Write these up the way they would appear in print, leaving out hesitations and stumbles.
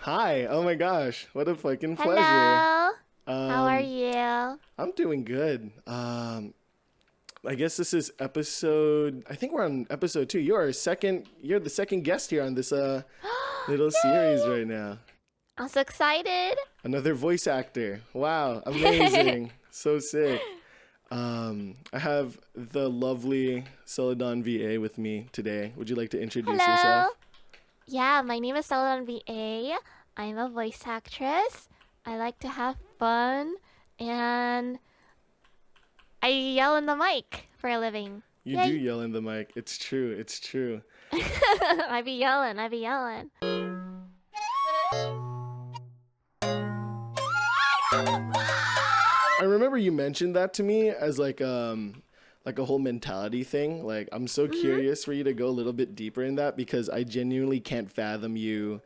Hi. Oh my gosh. What a fucking pleasure. Hello. How are Um, you? I'm doing good. I guess this is episode, I think we're on episode 2. You're the second guest here on this little series Yay! right now. I'm so excited. Another voice actor. Wow, amazing. So sick. I have the lovely CeladonVA with me today. Would you like to introduce Hello. yourself? Yeah, my name is CeladonVA. I'm a voice actress. I like to have fun and I yell in the mic for a living. You do Yay. yell in the mic. It's true. It's true. I be yelling. I be yelling. I remember you mentioned that to me as like a whole mentality thing. Like I'm so curious for you to go a little bit deeper in that because I genuinely can't fathom you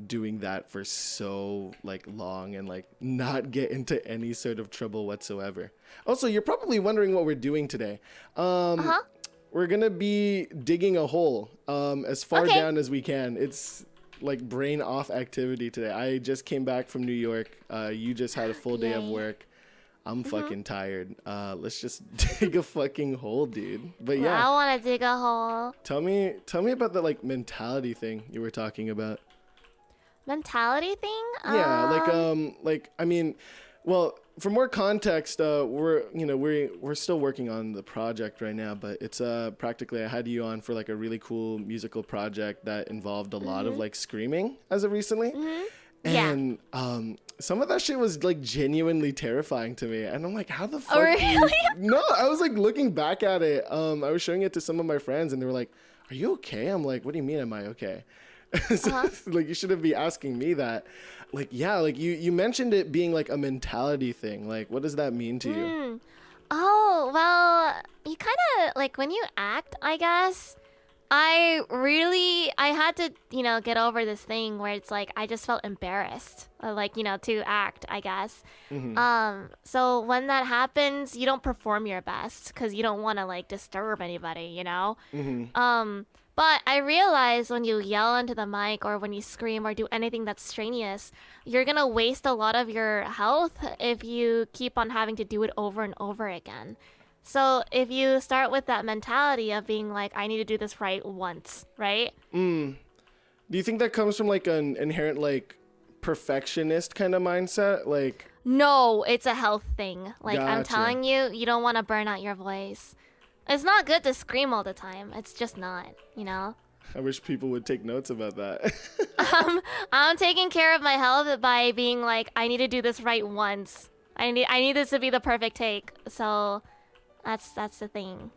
doing that for so like long and like not get into any sort of trouble whatsoever. Also, you're probably wondering what we're doing today. Uh-huh. We're gonna be digging a hole as far Okay. down as we can. It's like brain off activity today. I just came back from New York. You just had a full day of Yay. work. I'm fucking tired. Let's just dig a fucking hole, dude. But Well, yeah, I want to dig a hole. tell me about the like mentality thing you were talking about. Mentality thing? Yeah, like I mean, well, for more context, we're still working on the project right now, but it's practically I had you on for like a really cool musical project that involved a lot of like screaming as of recently. Yeah. And some of that shit was like genuinely terrifying to me, and I'm like, how the fuck? Oh, do you- really? No, I was like looking back at it. I was showing it to some of my friends, and they were like, "Are you okay?" I'm like, "What do you mean? Am I okay?" So, like you shouldn't be asking me that. Like, yeah, like you mentioned it being like a mentality thing. Like, what does that mean to you? Oh, well, you kind of like when you act, I guess. I had to, get over this thing where it's like I just felt embarrassed, like, to act, I guess. So when that happens, you don't perform your best because you don't want to like disturb anybody. But I realize when you yell into the mic or when you scream or do anything that's strenuous, you're gonna waste a lot of your health if you keep on having to do it over and over again. So if you start with that mentality of being like, I need to do this right once, right? Do you think that comes from like an inherent like perfectionist kind of mindset? Like, No, it's a health thing. Like I'm gotcha. telling you, you don't want to burn out your voice. It's not good to scream all the time. It's just not. I wish people would take notes about that. I'm taking care of my health by being like, I need to do this right once. I need this to be the perfect take. So that's the thing.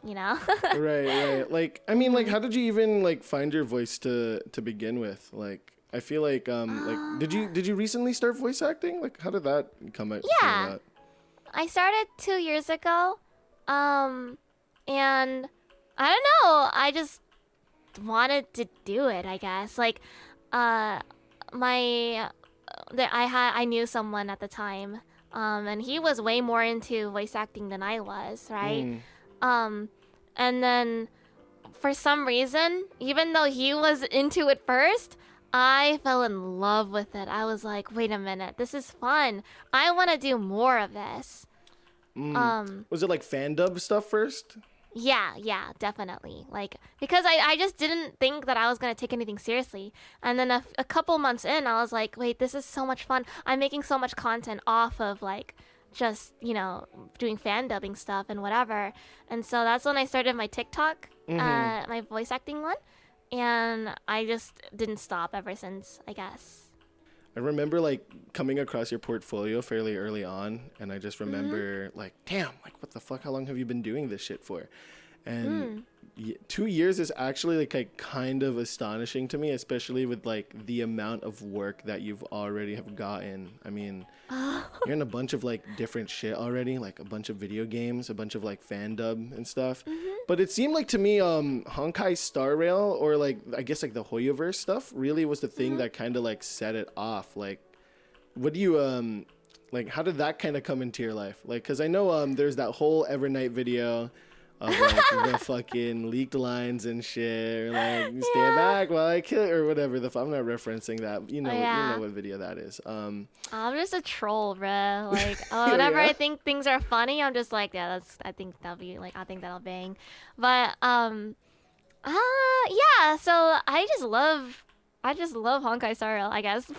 Right. Like, I mean, like, how did you even like find your voice to begin with? Like, I feel like did you recently start voice acting? Like, how did that came Yeah. about? I started 2 years ago. And I don't know. I just wanted to do it, I guess. Like, my I knew someone at the time, and he was way more into voice acting than I was, right? Um, and then for some reason, even though he was into it first, I fell in love with it. I was like, wait a minute, this is fun. I want to do more of this. Was it like fan dub stuff first? Yeah, definitely. Like, because I just didn't think that I was going to take anything seriously. And then a couple months in, I was like, wait, this is so much fun. I'm making so much content off of, like, just, doing fan dubbing stuff and whatever. And so that's when I started my TikTok, my voice acting one. And I just didn't stop ever since, I guess. I remember like coming across your portfolio fairly early on, and I just remember like, damn, like what the fuck? How long have you been doing this shit for? And 2 years is actually like kind of astonishing to me, especially with like the amount of work that you've already have gotten. I mean, you're in a bunch of like different shit already, like a bunch of video games, a bunch of like fan dub and stuff. But it seemed like to me, Honkai Star Rail or like I guess like the Hoyoverse stuff really was the thing that kind of like set it off. Like, what do you like? How did that kind of come into your life? Like, cause I know there's that whole Evernight video. of like the fucking leaked lines and shit, or like stand back while I kill or whatever. I'm not referencing that. You know what video that is. I'm just a troll, bruh. Like whenever I think things are funny, I'm just like, yeah, I think that'll bang. But yeah. So I just love Honkai Star Rail, I guess.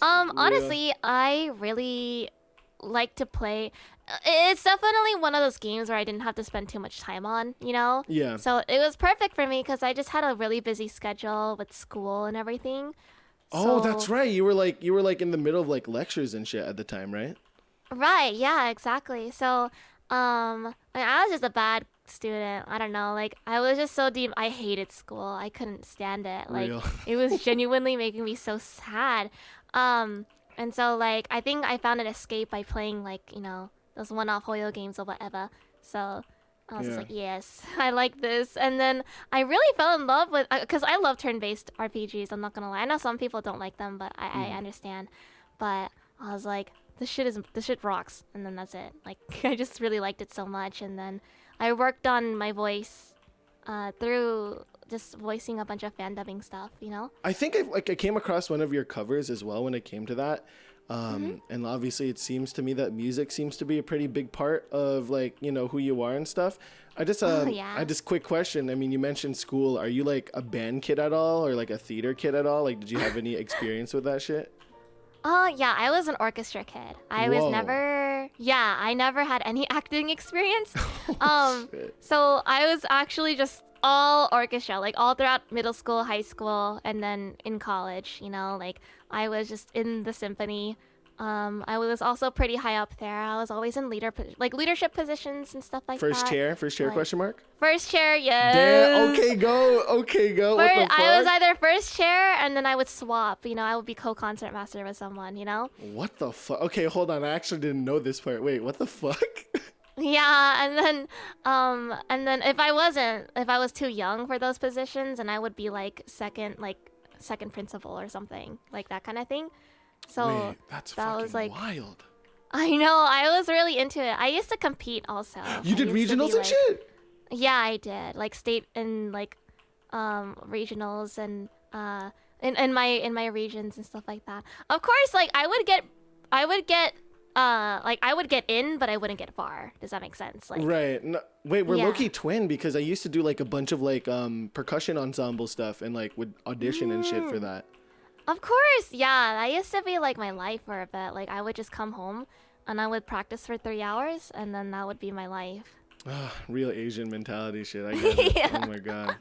Honestly, I really like to play. It's definitely one of those games where I didn't have to spend too much time on, you know? Yeah. So it was perfect for me because I just had a really busy schedule with school and everything. Oh, that's right. You were like in the middle of like lectures and shit at the time, right? Right, yeah, exactly. So I was just a bad student. I don't know, like I was just so deep. I hated school. I couldn't stand it. Like Real. it was genuinely making me so sad. And so like I think I found an escape by playing like, you know, those one-off Hoyo games or whatever. So I was just like, yes, I like this. And then I really fell in love with, because I love turn-based RPGs. I'm not gonna lie. I know some people don't like them, but I understand. But I was like, this shit rocks. And then that's it. Like I just really liked it so much. And then I worked on my voice through just voicing a bunch of fan dubbing stuff, you know? I think I came across one of your covers as well when it came to that. And obviously it seems to me that music seems to be a pretty big part of like, you know, who you are and stuff. I just quick question. I mean, you mentioned school. Are you like a band kid at all or like a theater kid at all? Like, did you have any experience with that shit? Yeah, I was an orchestra kid. I never had any acting experience. So I was actually just all orchestra, like all throughout middle school, high school, and then in college, you know, like I was just in the symphony. I was also pretty high up there. I was always in leadership positions and stuff like First that. First chair, question mark? First chair, yes. Damn, okay, go. What the fuck? I was either first chair and then I would swap, you know, I would be co-concert master with someone, you know? What the fuck? Okay, hold on. I actually didn't know this part. Wait, what the fuck? Yeah, and then if I was too young for those positions, and I would be like second principal or something, like that kind of thing. So wait, that's that fucking was like wild. I know, I was really into it. I used to compete also. You did regionals and shit? Yeah, I did. Like state and like regionals and in my regions and stuff like that. Of course, like I would get in, but I wouldn't get far. Does that make sense? Like, right. No, wait, we're low-key twin because I used to do like a bunch of like percussion ensemble stuff and like would audition and shit for that. Of course, yeah. That used to be like my life for a bit. Like I would just come home and I would practice for 3 hours and then that would be my life. Real Asian mentality shit. I get it. Oh my god.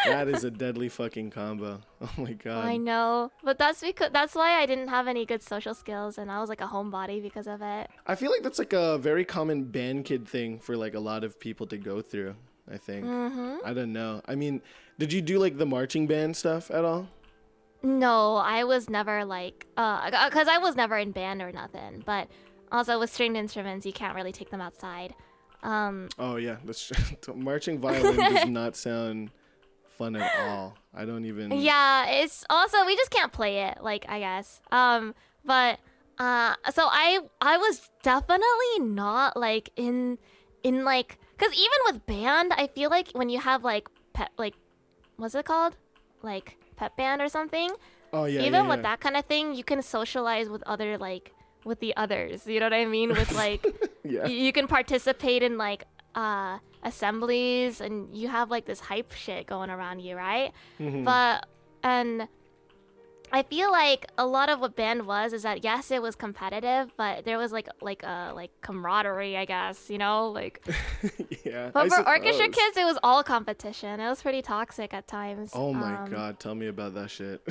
That is a deadly fucking combo. Oh my god. I know, but that's why I didn't have any good social skills, and I was like a homebody because of it. I feel like that's like a very common band kid thing for like a lot of people to go through. I think. I don't know. I mean, did you do like the marching band stuff at all? No, I was never like, cause I was never in band or nothing. But also with stringed instruments, you can't really take them outside. Oh yeah, that's marching violin does not sound fun at all. I don't even. Yeah, it's also we just can't play it. Like I guess. But so I was definitely not like in like, cause even with band, I feel like when you have like what's it called, like pep band or something. Oh yeah. Even with that kind of thing, you can socialize with with the others. You know what I mean? With like, you can participate in like assemblies, and you have like this hype shit going around you, right? But and I feel like a lot of what band was is that yes, it was competitive, but there was like camaraderie, I guess, you know, like. Yeah. But for orchestra kids, it was all competition. It was pretty toxic at times. Oh my god, tell me about that shit.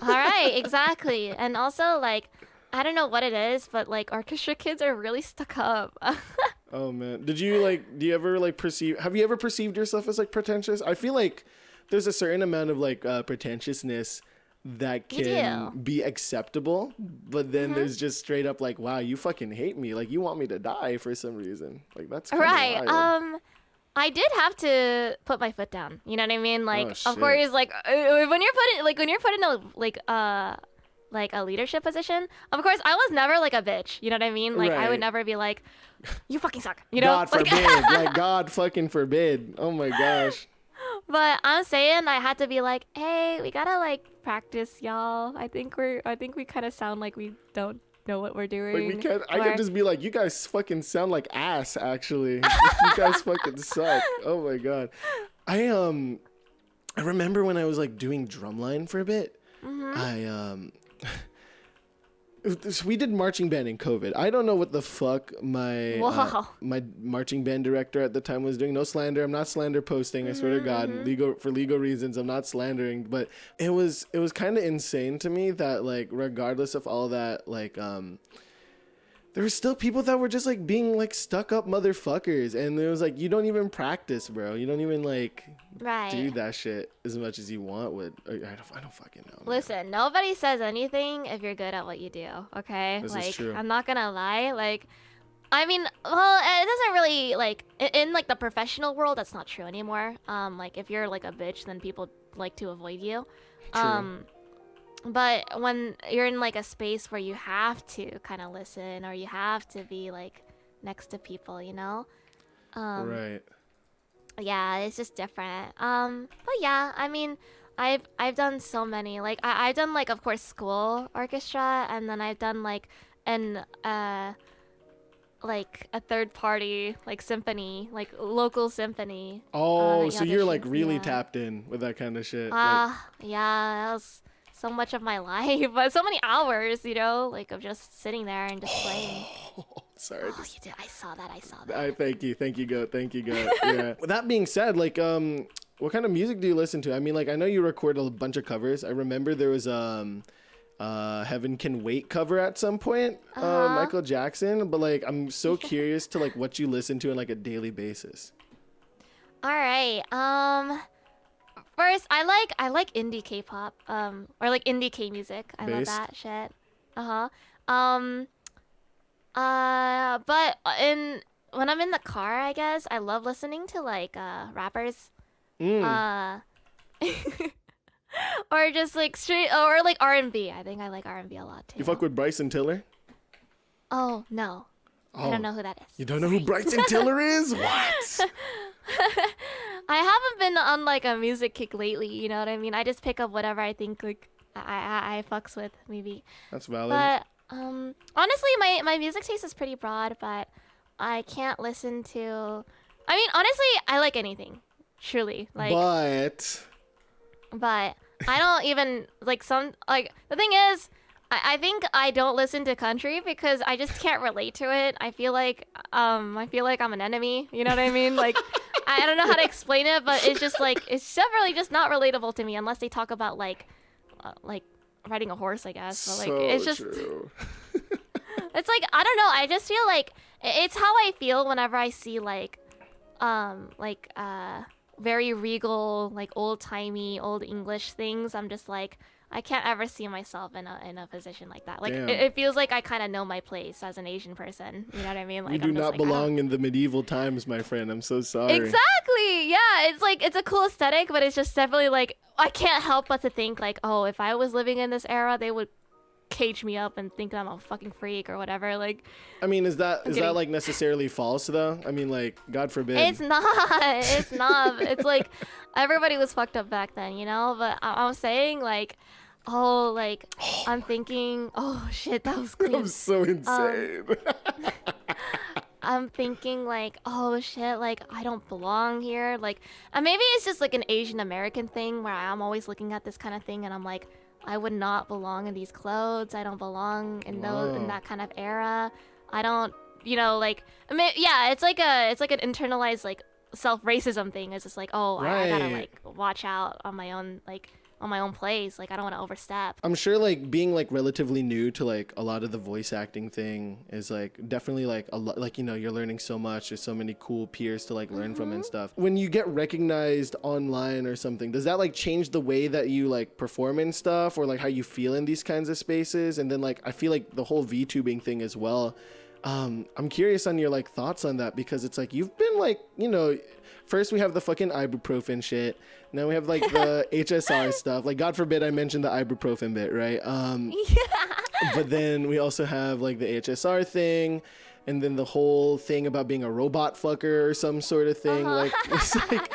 All right, exactly, and also like. I don't know what it is, but like orchestra kids are really stuck up. Oh man, do you ever like have you ever perceived yourself as like pretentious? I feel like there's a certain amount of like pretentiousness that can be acceptable, but then there's just straight up like, wow, you fucking hate me, like you want me to die for some reason. Like that's right. wild. I did have to put my foot down. You know what I mean? Like, Oh, of course, like when you're putting like a leadership position. Of course, I was never like a bitch. You know what I mean? Like I would Right. never be like, you fucking suck. You know? God Like, forbid. Like, God fucking forbid. Oh my gosh. but I'm saying I had to be like, hey, we gotta like practice, y'all. I think we kind of sound like we don't know what we're doing. Like, we can't, I Or- could just be like, you guys fucking sound like ass, actually. You guys fucking suck. Oh my God. I remember when I was like doing drumline for a bit, we did marching band in COVID. I don't know what the fuck my Wow. my marching band director at the time was doing. No slander. I'm not slander posting. I swear to God, for legal reasons, I'm not slandering. But it was kind of insane to me that like regardless of all that, like there were still people that were just like being like stuck up motherfuckers, and it was like you don't even practice, bro. You don't even like right. do that shit as much as you want with. I don't fucking know. Man. Listen, nobody says anything if you're good at what you do, okay? This is like, true. I'm not gonna lie. Like, I mean, well, it doesn't really, like, in like the professional world, that's not true anymore. Like, if you're like a bitch, then people like to avoid you. True. But when you're in like a space where you have to kind of listen or you have to be like next to people, you know? Right. Yeah, it's just different. But yeah, I mean, I've done so many. Like I've done like of course school orchestra, and then I've done like like a third party like symphony, like local symphony. Oh, that so you're like auditioned, really yeah. tapped in with that kind of shit. Yeah, that was so much of my life, but so many hours, you know, like of just sitting there and just playing. Sorry. Oh, you did. I saw that. Thank you, goat. Yeah. With that being said, like, what kind of music do you listen to? I mean, like, I know you record a bunch of covers. I remember there was Heaven Can Wait cover at some point, Michael Jackson. But like, I'm so curious to like what you listen to on like a daily basis. All right. First, I like indie K-pop, or like indie K-music. I love Based? that shit. But when I'm in the car, I guess I love listening to like rappers. Or just like straight or like R&B. I think I like R&B a lot too. You fuck with Bryson Tiller? Oh no, I don't know who that is. You don't know who Bryson Tiller is? What? I haven't been on like a music kick lately. You know what I mean? I just pick up whatever I think like I fucks with maybe. That's valid. But honestly, my music taste is pretty broad, but I can't listen to. I mean, honestly, I like anything. Truly, like. But I don't even like some like the thing is. I think I don't listen to country because I just can't relate to it. I feel like I'm an enemy. You know what I mean? Like I don't know how to explain it, but it's just like it's definitely just not relatable to me unless they talk about like riding a horse, I guess. But like so it's just true. it's like I don't know. I just feel like it's how I feel whenever I see like very regal, like old-timey, old English things. I'm just like I can't ever see myself in a position like that. Like it feels like I kind of know my place as an Asian person. You know what I mean? Like You do not belong in the medieval times, my friend. I'm so sorry. Exactly. Yeah. It's like it's a cool aesthetic, but it's just definitely like I can't help but to think like, oh, if I was living in this era, they would cage me up and think I'm a fucking freak or whatever. Like, I mean, is that like necessarily false though? I mean, like, God forbid. It's not. It's not. It's like everybody was fucked up back then, you know. But I'm saying like, I'm thinking, oh shit, that was clean. I'm so insane. I'm thinking like, oh shit, like I don't belong here. Like, and maybe it's just like an Asian American thing where I'm always looking at this kind of thing and I'm like, I would not belong in these clothes. I don't belong in that kind of era. I don't, like, I mean, yeah, it's like an internalized like self-racism thing. It's just like, oh, I gotta like watch out on my own, like on my own place. Like I don't want to overstep. I'm sure like being like relatively new to like a lot of the voice acting thing is like definitely like a lot, like, you're learning so much. There's so many cool peers to like learn from and stuff. When you get recognized online or something, does that like change the way that you like perform and stuff, or like how you feel in these kinds of spaces? And then like I feel like the whole VTubing thing as well. I'm curious on your like thoughts on that, because it's like you've been like, you know, first we have the fucking ibuprofen shit. Now we have like the HSR stuff. Like, God forbid I mentioned the ibuprofen bit, right? Yeah. But then we also have like the HSR thing, and then the whole thing about being a robot fucker or some sort of thing. Like, it's like,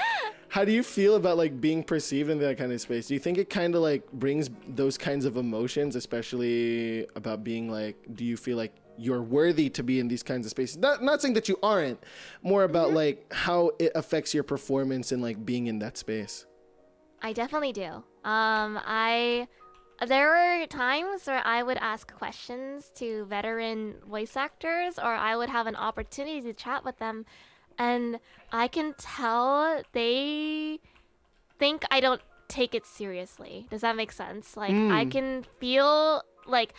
how do you feel about like being perceived in that kind of space? Do you think it kind of like brings those kinds of emotions, especially about being like, do you feel like you're worthy to be in these kinds of spaces? Not saying that you aren't, more about like how it affects your performance and like being in that space. I definitely do. There were times where I would ask questions to veteran voice actors, or I would have an opportunity to chat with them, and I can tell they think I don't take it seriously. Does that make sense? Like, I can feel like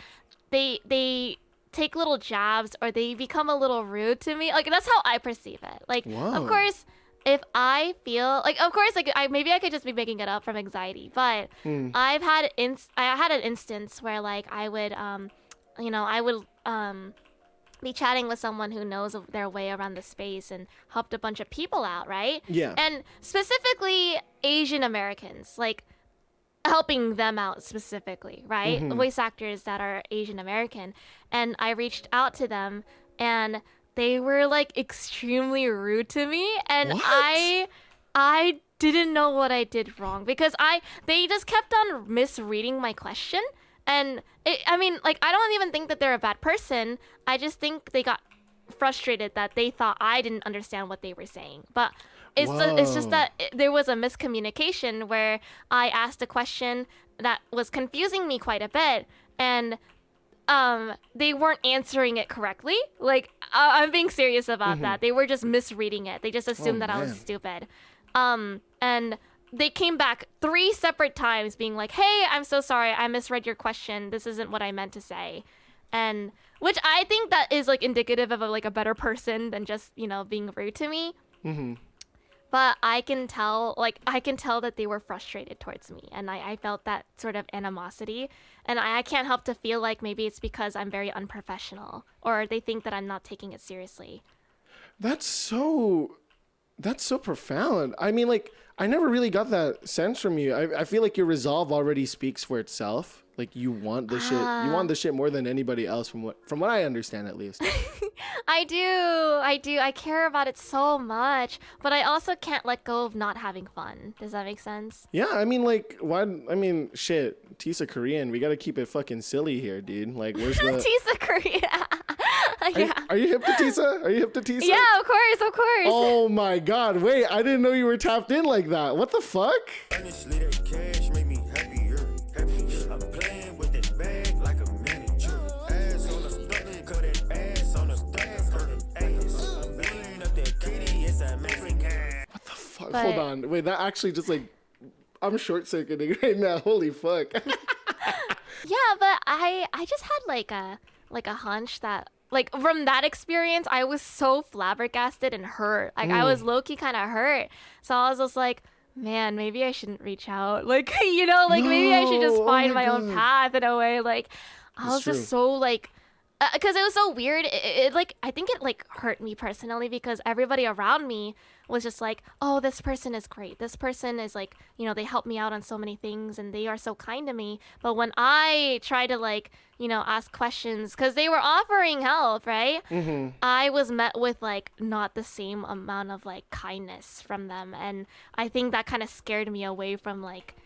they take little jabs, or they become a little rude to me. Like, that's how I perceive it. Like, Whoa. of course, if I feel like, of course, like maybe I could just be making it up from anxiety, but I had an instance where like I would be chatting with someone who knows their way around the space and helped a bunch of people out, right? Yeah. And specifically Asian Americans, like helping them out specifically, right? Voice actors that are Asian American. And I reached out to them, and they were like extremely rude to me, and What? I didn't know what I did wrong, because they just kept on misreading my question. And I mean, like, I don't even think that they're a bad person. I just think they got frustrated that they thought I didn't understand what they were saying. But it's just that there was a miscommunication where I asked a question that was confusing me quite a bit, and they weren't answering it correctly. Like, I'm being serious about that. They were just misreading it. They just assumed that I was stupid. And they came back 3 separate times being like, hey, I'm so sorry, I misread your question. This isn't what I meant to say. And which I think that is like indicative of a better person than just, you know, being rude to me. But I can tell that they were frustrated towards me, and I felt that sort of animosity, and I can't help to feel like maybe it's because I'm very unprofessional, or they think that I'm not taking it seriously. That's so profound. I mean, like, I never really got that sense from you. I feel like your resolve already speaks for itself. Like, you want this shit. You want this shit more than anybody else, from what I understand, at least. I do. I care about it so much, but I also can't let go of not having fun. Does that make sense? Yeah, I mean, like, why? I mean, shit. Tisa Korean, we gotta keep it fucking silly here, dude. Like, where's the Tisa Korea? Yeah. Are you hip to Tisa? Are you hip to Tisa? Yeah, of course. Oh my God! Wait, I didn't know you were tapped in like that. What the fuck? Honestly, that cash made me happier. I'm playing with that bag like a manager. Ass on the stomach, cut that ass on the stomach, ass. I'm blowing up that kitty, it's American. What the fuck? But- Hold on. Wait, that actually just like, I'm short circuiting right now. Holy fuck. Yeah, but I just had like a hunch that, like, from that experience, I was so flabbergasted and hurt. Like, I was low-key kind of hurt. So I was just like, man, maybe I shouldn't reach out. Like, you know, like, maybe I should just No, oh find my my own God. path in a way. Like, I It's was true. just so, like, because it was so weird. It like, I think it like hurt me personally, because everybody around me was just like, oh, this person is great. This person is like, you know, they help me out on so many things, and they are so kind to me. But when I try to, like, you know, ask questions, because they were offering help, right? I was met with like not the same amount of like kindness from them, and I think that kind of scared me away from like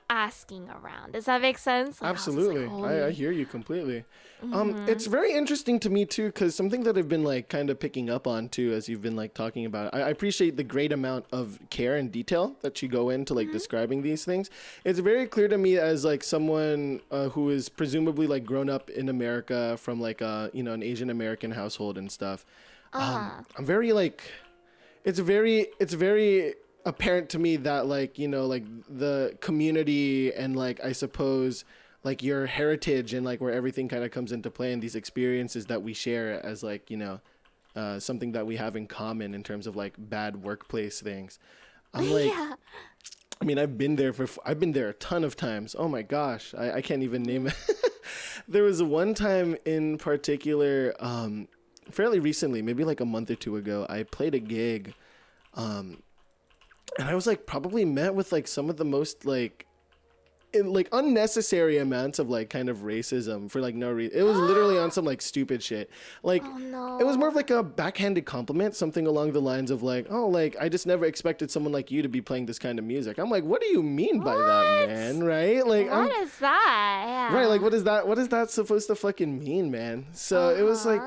asking around. Does that make sense? Like, I was just like, Absolutely. I holy- hear you completely. It's very interesting to me too, because something that I've been like kind of picking up on too, as you've been like talking about, I appreciate the great amount of care and detail that you go into like describing these things. It's very clear to me as like someone who is presumably like grown up in America from like you know, an Asian American household and stuff. I'm very like, it's very apparent to me that like, you know, like the community and like, I suppose like your heritage and like where everything kind of comes into play, and these experiences that we share as like, you know, something that we have in common in terms of like bad workplace things. I'm like, yeah. I mean, I've been there a ton of times. Oh my gosh, I can't even name it. There was one time in particular, fairly recently, maybe like a month or two ago, I played a gig, and I was like probably met with like some of the most like unnecessary amounts of like kind of racism for like no reason. It was literally on some like stupid shit. Like Oh no. it was more of like a backhanded compliment, something along the lines of like, oh, like I just never expected someone like you to be playing this kind of music. I'm like, what do you mean by that, man? Right? Like What is that? Yeah. right, like what is that? What is that supposed to fucking mean, man? So it was like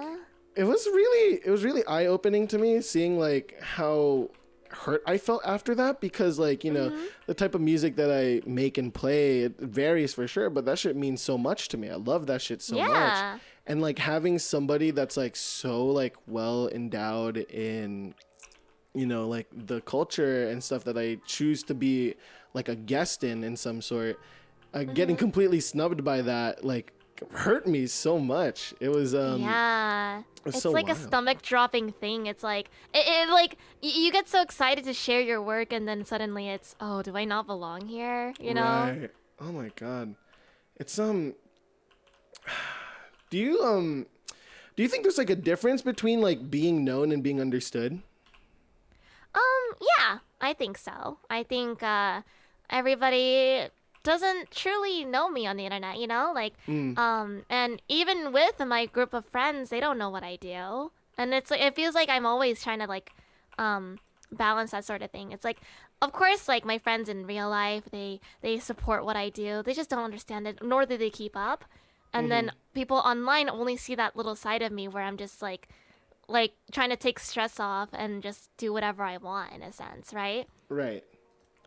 it was really eye-opening to me seeing like how hurt I felt after that, because like, you know, the type of music that I make and play, it varies for sure, but that shit means so much to me. I love that shit so much. And like having somebody that's like so like well endowed in, you know, like the culture and stuff that I choose to be like a guest in some sort, getting completely snubbed by that like hurt me so much. It was it's so like wild. a stomach dropping thing. It's like it like you get so excited to share your work, and then suddenly it's, oh, do I not belong here, you know? Right. Oh my god. It's do you think there's like a difference between like being known and being understood? Yeah, I think so. I think everybody doesn't truly know me on the internet, you know? Like and even with my group of friends, they don't know what I do. And it's like, it feels like I'm always trying to like balance that sort of thing. It's like, of course, like my friends in real life, they support what I do. They just don't understand it, nor do they keep up. And then people online only see that little side of me where I'm just like trying to take stress off and just do whatever I want in a sense, right? Right.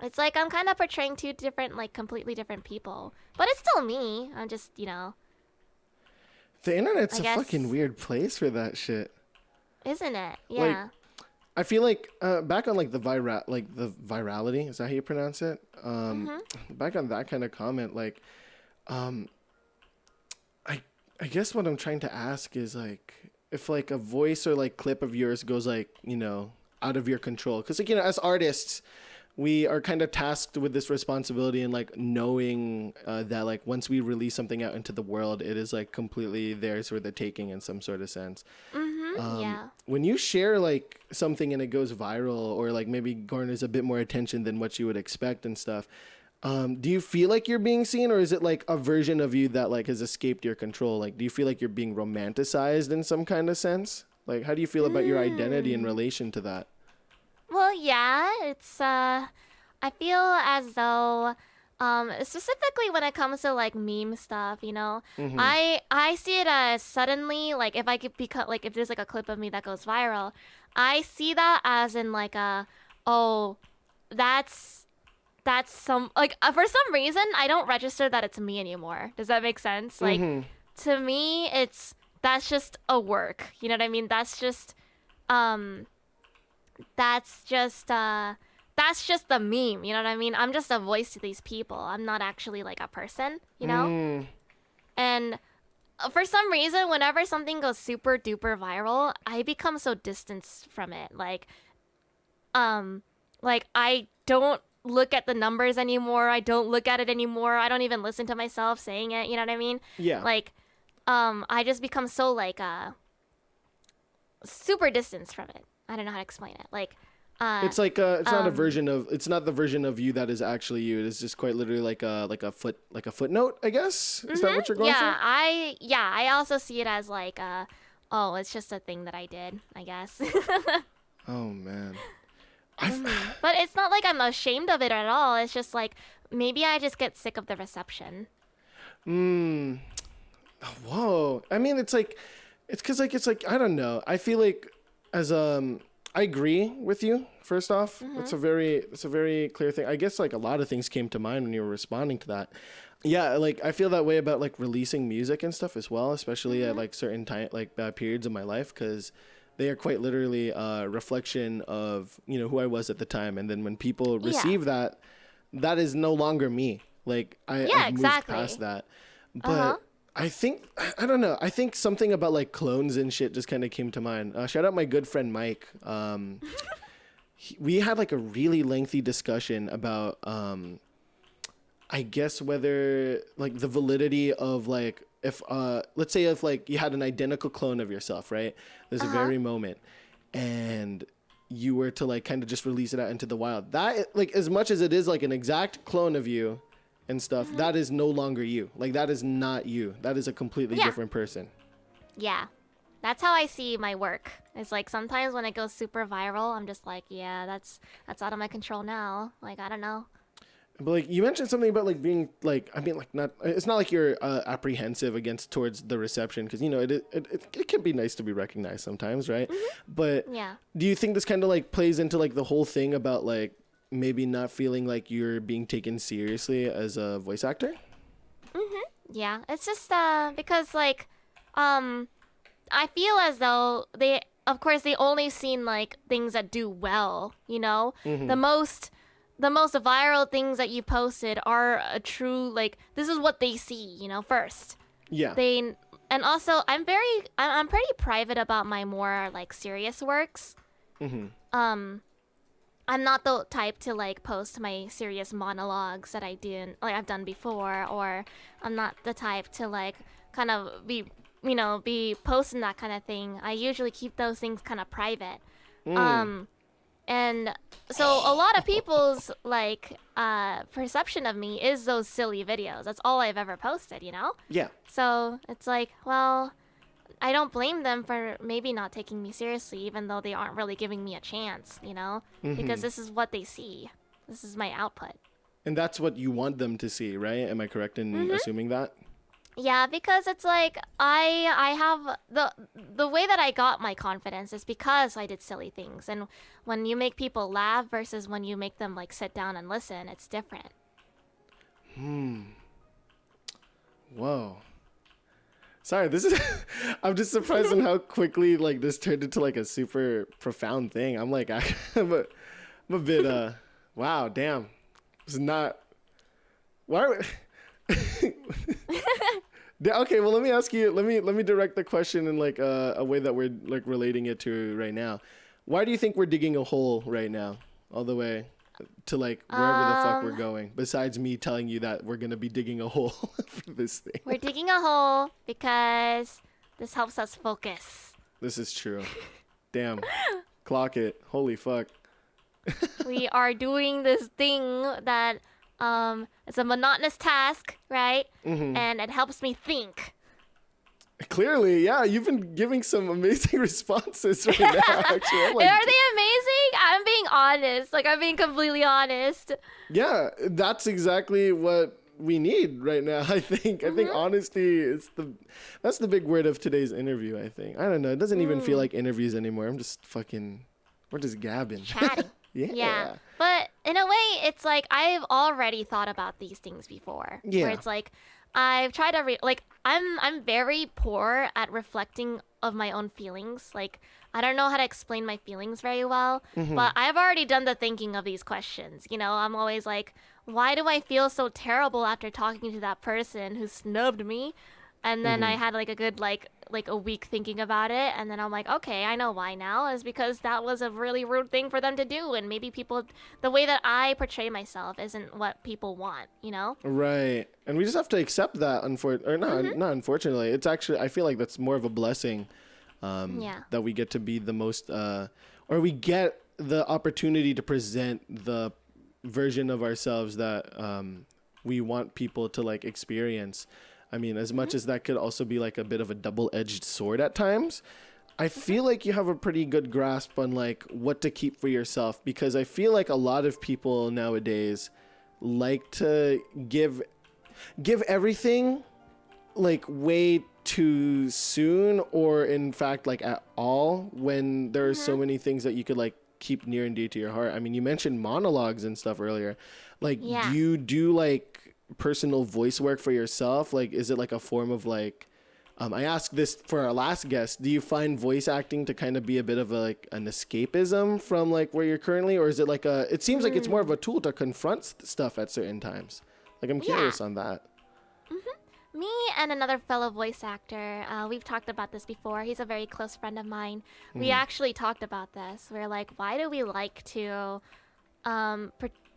It's like I'm kind of portraying two different, like completely different people, but it's still me. I'm just, you know. The internet's I a guess- fucking weird place for that shit. Isn't it? Yeah. I feel like back on like the virality, is that how you pronounce it? Back on that kind of comment, like I guess what I'm trying to ask is like if like a voice or like clip of yours goes like, you know, out of your control, because like, you know, as artists, we are kind of tasked with this responsibility and like knowing that like once we release something out into the world, it is like completely theirs for the taking in some sort of sense. Yeah. When you share like something and it goes viral or like maybe garners a bit more attention than what you would expect and stuff, do you feel like you're being seen, or is it like a version of you that like has escaped your control? Like, do you feel like you're being romanticized in some kind of sense? Like, how do you feel about your identity in relation to that? Well, yeah, it's I feel as though specifically when it comes to like meme stuff, you know, I see it as suddenly, like if I could become like, if there's like a clip of me that goes viral, I see that as in like that's some like for some reason I don't register that it's me anymore. Does that make sense? Like to me that's just a work. You know what I mean? That's just the meme, you know what I mean? I'm just a voice to these people. I'm not actually like a person, you know? And for some reason, whenever something goes super duper viral, I become so distanced from it. Like I don't look at the numbers anymore. I don't look at it anymore. I don't even listen to myself saying it, you know what I mean? Yeah. Like I just become so like super distanced from it. I don't know how to explain it. Like it's like it's not a version of, it's not the version of you that is actually you. It's just quite literally like a footnote, I guess. Is that what you're going for? I also see it as like oh, it's just a thing that I did, I guess. Oh man. But it's not like I'm ashamed of it at all. It's just like maybe I just get sick of the reception. Whoa. I mean, it's like I don't know. I feel like as I agree with you. First off, it's a very clear thing. I guess like a lot of things came to mind when you were responding to that. Yeah, like I feel that way about like releasing music and stuff as well, especially at like certain time periods of my life, because they are quite literally a reflection of, you know, who I was at the time. And then when people receive that is no longer me. Like I've moved past that. But I think, I don't know. I think something about like clones and shit just kind of came to mind. Shout out my good friend Mike. We had like a really lengthy discussion about, I guess whether like the validity of like if let's say if like you had an identical clone of yourself, right? There's a very moment, and you were to like kind of just release it out into the wild, that like as much as it is like an exact clone of you and stuff, that is no longer you. Like that is not you. That is a completely different person. Yeah. That's how I see my work. It's like sometimes when it goes super viral, I'm just like, yeah, that's out of my control now. Like, I don't know. But like you mentioned something about like being like, I mean, like it's not like you're apprehensive against towards the reception, because you know it can be nice to be recognized sometimes, right? But do you think this kind of like plays into like the whole thing about like maybe not feeling like you're being taken seriously as a voice actor? Yeah, it's just because like I feel as though they only seen like things that do well, you know? The most viral things that you posted are a true, like, this is what they see, you know, first. Yeah. And also I'm pretty private about my more like serious works. I'm not the type to like post my serious monologues that I've done before, or I'm not the type to like kind of be posting that kind of thing. I usually keep those things kind of private. And so a lot of people's like perception of me is those silly videos. That's all I've ever posted, you know? Yeah. So it's like, well, I don't blame them for maybe not taking me seriously, even though they aren't really giving me a chance, you know? Because this is what they see. This is my output. And that's what you want them to see, right? Am I correct in assuming that? Yeah, because it's like I have the way that I got my confidence is because I did silly things. And when you make people laugh versus when you make them like sit down and listen, it's different. Whoa. Sorry, this is I'm just surprised on how quickly like this turned into like a super profound thing. I'm like I'm a bit wow, damn. It's not why are we Okay, well, let me ask you. Let me direct the question in like a way that we're like relating it to right now. Why do you think we're digging a hole right now, all the way to like wherever the fuck we're going? Besides me telling you that we're gonna be digging a hole for this thing. We're digging a hole because this helps us focus. This is true. Damn. Clock it. Holy fuck. We are doing this thing that it's a monotonous task, right? And it helps me think. Clearly, yeah, you've been giving some amazing responses right now, actually. Like, are they amazing? I'm being honest. Like, I'm being completely honest. Yeah, that's exactly what we need right now, I think. I think honesty is that's the big word of today's interview, I think. I don't know. It doesn't even feel like interviews anymore. We're just gabbing. Chatting. Yeah. But in a way, it's like I've already thought about these things before. Yeah. Where it's like I've tried to I'm very poor at reflecting of my own feelings. Like I don't know how to explain my feelings very well, but I've already done the thinking of these questions. You know, I'm always like, why do I feel so terrible after talking to that person who snubbed me? And then I had like a good like a week thinking about it, and then I'm like, okay, I know why now. Is because that was a really rude thing for them to do, and maybe the way that I portray myself isn't what people want, you know? Right. And we just have to accept that, not unfortunately. It's actually, I feel like that's more of a blessing that we get to be the most, or we get the opportunity to present the version of ourselves that we want people to like experience. I mean, as much as that could also be like a bit of a double-edged sword at times, I feel like you have a pretty good grasp on like what to keep for yourself, because I feel like a lot of people nowadays like to give everything like way too soon, or in fact like at all, when there are so many things that you could like keep near and dear to your heart. I mean, you mentioned monologues and stuff earlier. Like, do you do like personal voice work for yourself? Like, is it like a form of like I asked this for our last guest, do you find voice acting to kind of be a bit of a, like an escapism from like where you're currently, or is it like it seems like it's more of a tool to confront stuff at certain times? Like, I'm curious on that. Me and another fellow voice actor, we've talked about this before. He's a very close friend of mine. We actually talked about this. We're like, why do we like to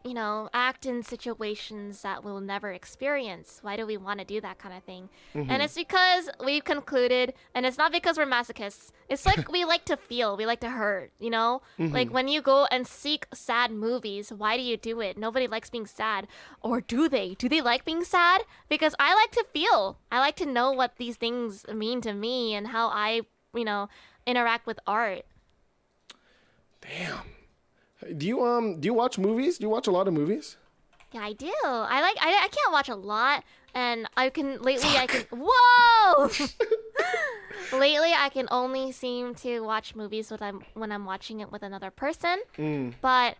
you know, act in situations that we'll never experience? Why do we want to do that kind of thing? And it's because we've concluded, and it's not because we're masochists. It's like we like to feel, we like to hurt, you know? Like when you go and seek sad movies, why do you do it? Nobody likes being sad. Or do they? Do they like being sad? Because I like to feel. I like to know what these things mean to me and how I, you know, interact with art. Damn. Do you watch movies? Do you watch a lot of movies? Yeah, I do. I can't watch a lot, and I can whoa. Lately, I can only seem to watch movies when I'm watching it with another person. But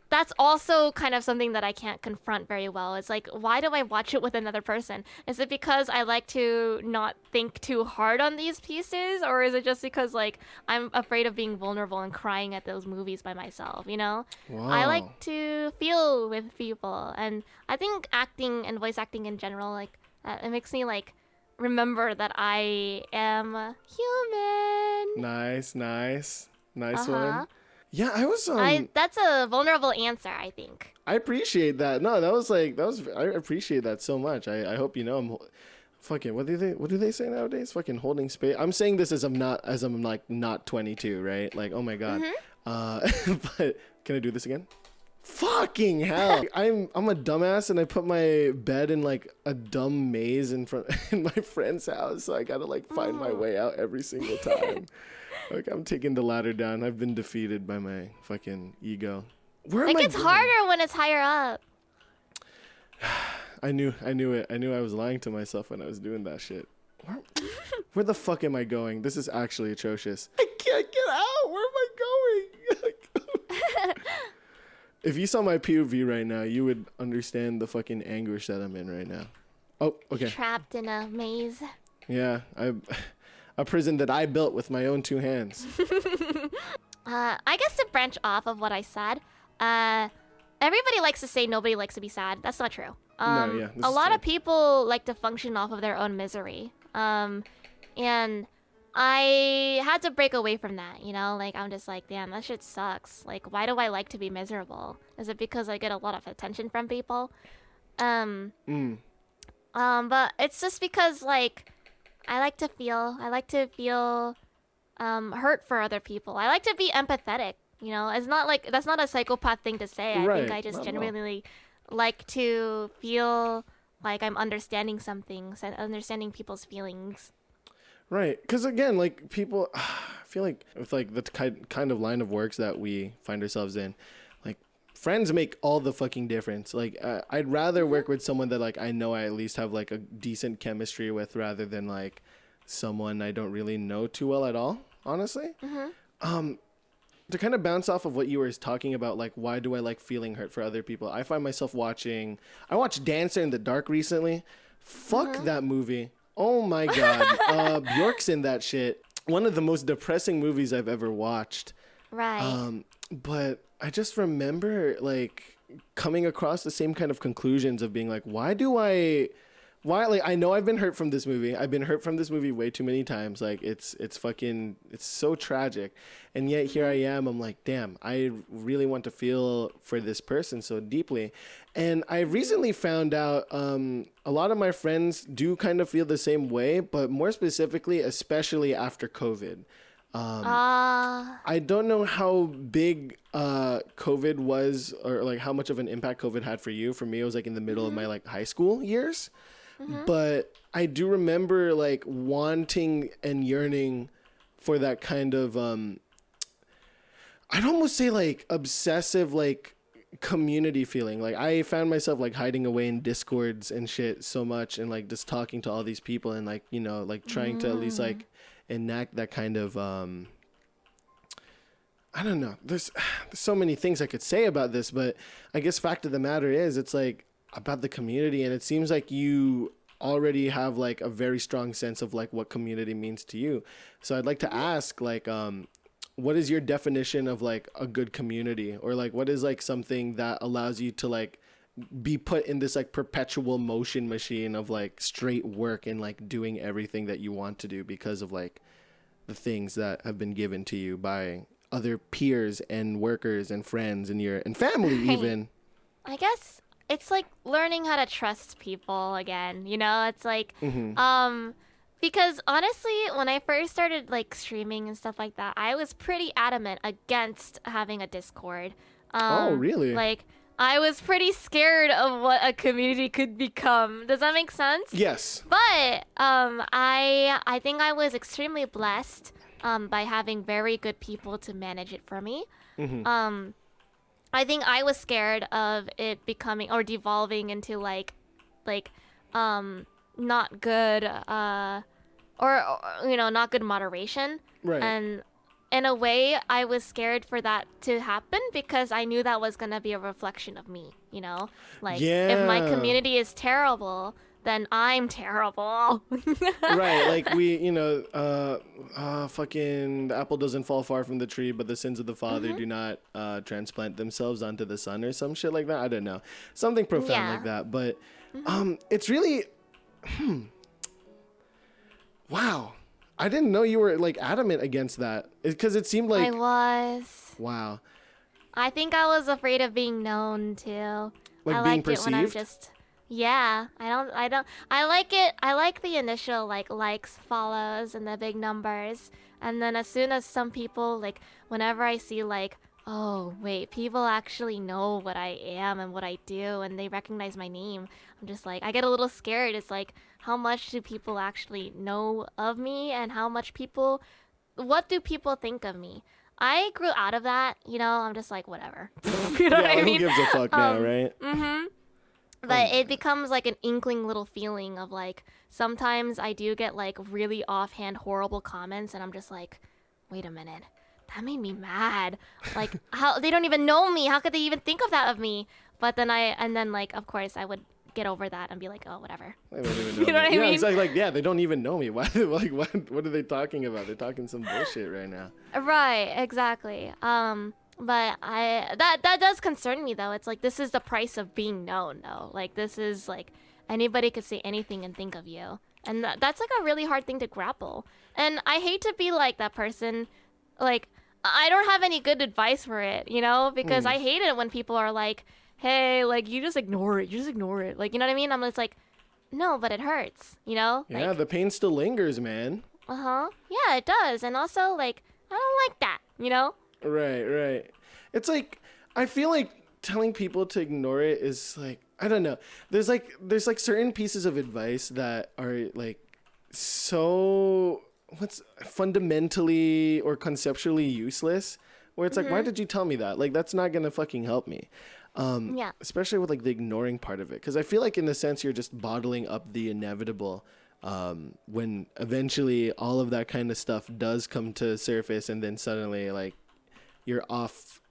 that's also kind of something that I can't confront very well. It's like, why do I watch it with another person? Is it because I like to not think too hard on these pieces? Or is it just because, like, I'm afraid of being vulnerable and crying at those movies by myself, you know? Wow. I like to feel with people. And I think acting and voice acting in general, like, it makes me, like, remember that I am human. Nice one. Yeah, I was. That's a vulnerable answer, I think. I appreciate that. No, that was. I appreciate that so much. I hope you know I'm. Fucking. What do they say nowadays? Fucking holding space. I'm saying this as I'm like not 22, right? Like, oh my god. But can I do this again? Fucking hell! I'm a dumbass and I put my bed in like a dumb maze in my friend's house, so I gotta like find my way out every single time. Like, I'm taking the ladder down. I've been defeated by my fucking ego. Where am I It gets going? harder when it's higher up. I knew it. I knew I was lying to myself when I was doing that shit. Where the fuck am I going? This is actually atrocious. I can't get out. Where am I going? If you saw my POV right now, you would understand the fucking anguish that I'm in right now. Oh, okay. Trapped in a maze. Yeah, a prison that I built with my own two hands. I guess to branch off of what I said, everybody likes to say nobody likes to be sad. That's not true. This a is lot true. of people like to function off of their own misery. And I had to break away from that, you know? Like, I'm just like, damn, that shit sucks. Like, why do I like to be miserable? Is it because I get a lot of attention from people? But it's just because, like, I like to feel hurt for other people. I like to be empathetic, you know? It's not like, that's not a psychopath thing to say. I think I just genuinely like to feel like I'm understanding something, understanding people's feelings. Right. Because again, like people, I feel like with like the kind of line of works that we find ourselves in, like friends make all the fucking difference. Like I'd rather work with someone that like I know I at least have like a decent chemistry with rather than like someone I don't really know too well at all, honestly. To kind of bounce off of what you were talking about, like why do I like feeling hurt for other people? I find myself I watched Dancer in the Dark recently. Fuck that movie. Oh my god. Bjork's in that shit. One of the most depressing movies I've ever watched. Right. But I just remember like coming across the same kind of conclusions of being like, why like I know I've been hurt from this movie. I've been hurt from this movie way too many times. Like it's so tragic. And yet here I am. I'm like, damn, I really want to feel for this person so deeply. And I recently found out a lot of my friends do kind of feel the same way, but more specifically, especially after COVID. I don't know how big COVID was or like how much of an impact COVID had for you. For me, it was like in the middle of my like high school years. But I do remember like wanting and yearning for that kind of I'd almost say like obsessive like community feeling. Like I found myself like hiding away in Discords and shit so much and like just talking to all these people and like, you know, like trying to at least like enact that kind of I don't know. There's so many things I could say about this, but I guess fact of the matter is it's like about the community, and it seems like you already have like a very strong sense of like what community means to you. So I'd like to ask like what is your definition of like a good community, or like what is like something that allows you to like be put in this like perpetual motion machine of like straight work and like doing everything that you want to do because of like the things that have been given to you by other peers and workers and friends and family even. I guess it's like learning how to trust people again, you know? It's like because honestly, when I first started like streaming and stuff like that, I was pretty adamant against having a Discord. Oh, really? Like I was pretty scared of what a community could become. Does that make sense? Yes. But I think I was extremely blessed by having very good people to manage it for me. I think I was scared of it becoming or devolving into like not good or you know, not good moderation. Right. And in a way, I was scared for that to happen because I knew that was going to be a reflection of me, you know? Like if my Yeah. community is terrible, then I'm terrible. Right, like we, you know, fucking the apple doesn't fall far from the tree, but the sins of the father do not transplant themselves onto the son or some shit like that. I don't know, something profound Yeah. like that. But it's really, wow, I didn't know you were like adamant against that because it seemed like I was. wow, I think I was afraid of being known too. like I being like it when I'm perceived. just yeah, I like it. I like the initial like likes, follows and the big numbers. And then as soon as some people like whenever I see like, oh, wait, people actually know what I am and what I do and they recognize my name. I'm just like I get a little scared. It's like how much do people actually know of me and how much people what do people think of me? I grew out of that, you know, I'm just like whatever. You know Yeah, what I who mean? gives a fuck now, right? But it becomes like an inkling little feeling of like sometimes I do get like really offhand horrible comments and I'm just like, wait a minute, that made me mad. Like how they don't even know me. How could they even think of that of me? But then like of course I would get over that and be like, oh whatever. They don't even You know me. what I Yeah, mean? exactly. Like, yeah, they don't even know me. Why? Like, what are they talking about? They're talking some bullshit right now. Right, exactly. But that does concern me though. It's like this is the price of being known though. Like this is like anybody could say anything and think of you. And that's like a really hard thing to grapple. And I hate to be like that person. Like I don't have any good advice for it, you know, because I hate it when people are like, "Hey, like you just ignore it. You just ignore it." Like, you know what I mean? I'm just like, "No, but it hurts." You know? Yeah, Like, the pain still lingers, man. uh-huh. Yeah, it does. And also like I don't like that, you know? Right. It's like I feel like telling people to ignore it is like I don't know. There's like certain pieces of advice that are like so what's fundamentally or conceptually useless where it's like why did you tell me that? Like that's not going to fucking help me. Yeah. Especially with like the ignoring part of it because I feel like in a sense you're just bottling up the inevitable when eventually all of that kind of stuff does come to surface and then suddenly like you're off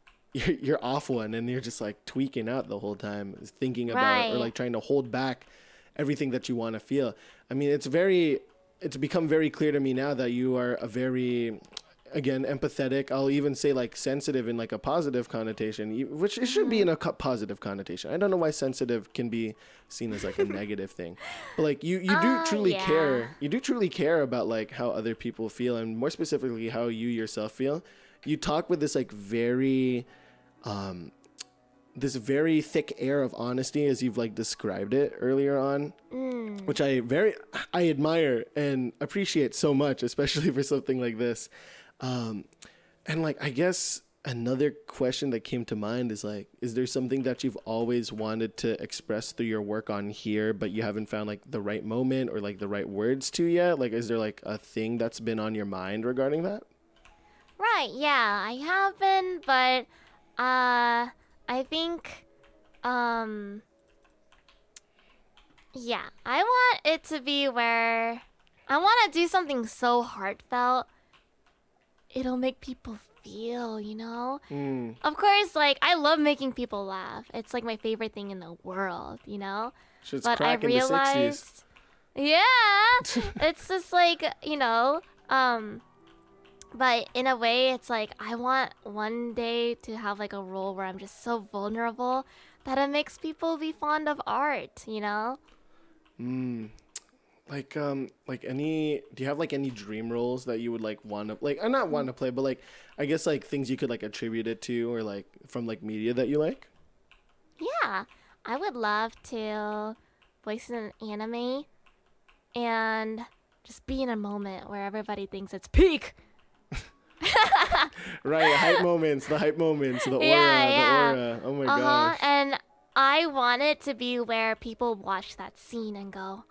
one and you're just like tweaking out the whole time thinking about or Right. like trying to hold back everything that you want to feel. I mean it's become very clear to me now that you are a very again empathetic, I'll even say like sensitive in like a positive connotation, which it should be in a positive connotation. I don't know why sensitive can be seen as like a negative thing, but like you do truly yeah. care, you do truly care about like how other people feel and more specifically how you yourself feel. You talk with this like very this very thick air of honesty as you've like described it earlier on, which I admire and appreciate so much, especially for something like this. And like, I guess another question that came to mind is like, is there something that you've always wanted to express through your work on here, but you haven't found like the right moment or like the right words to yet? Like, is there like a thing that's been on your mind regarding that? Right, yeah, I have been, but I think yeah, I want it to be where I want to do something so heartfelt it'll make people feel, you know? Of course, like I love making people laugh. It's like my favorite thing in the world, you know? Shit's But I crack in the 60s. realized yeah, it's just like, you know, but in a way, it's like I want one day to have like a role where I'm just so vulnerable that it makes people be fond of art, you know? Like any, do you have like any dream roles that you would like want to, like, not want to play, but like, I guess like things you could like attribute it to or like from like media that you like? Yeah, I would love to voice an anime and just be in a moment where everybody thinks it's peak. Right, the hype moments, the aura, Yeah, the yeah. aura. Oh my Uh-huh. gosh. And I want it to be where people watch that scene and go,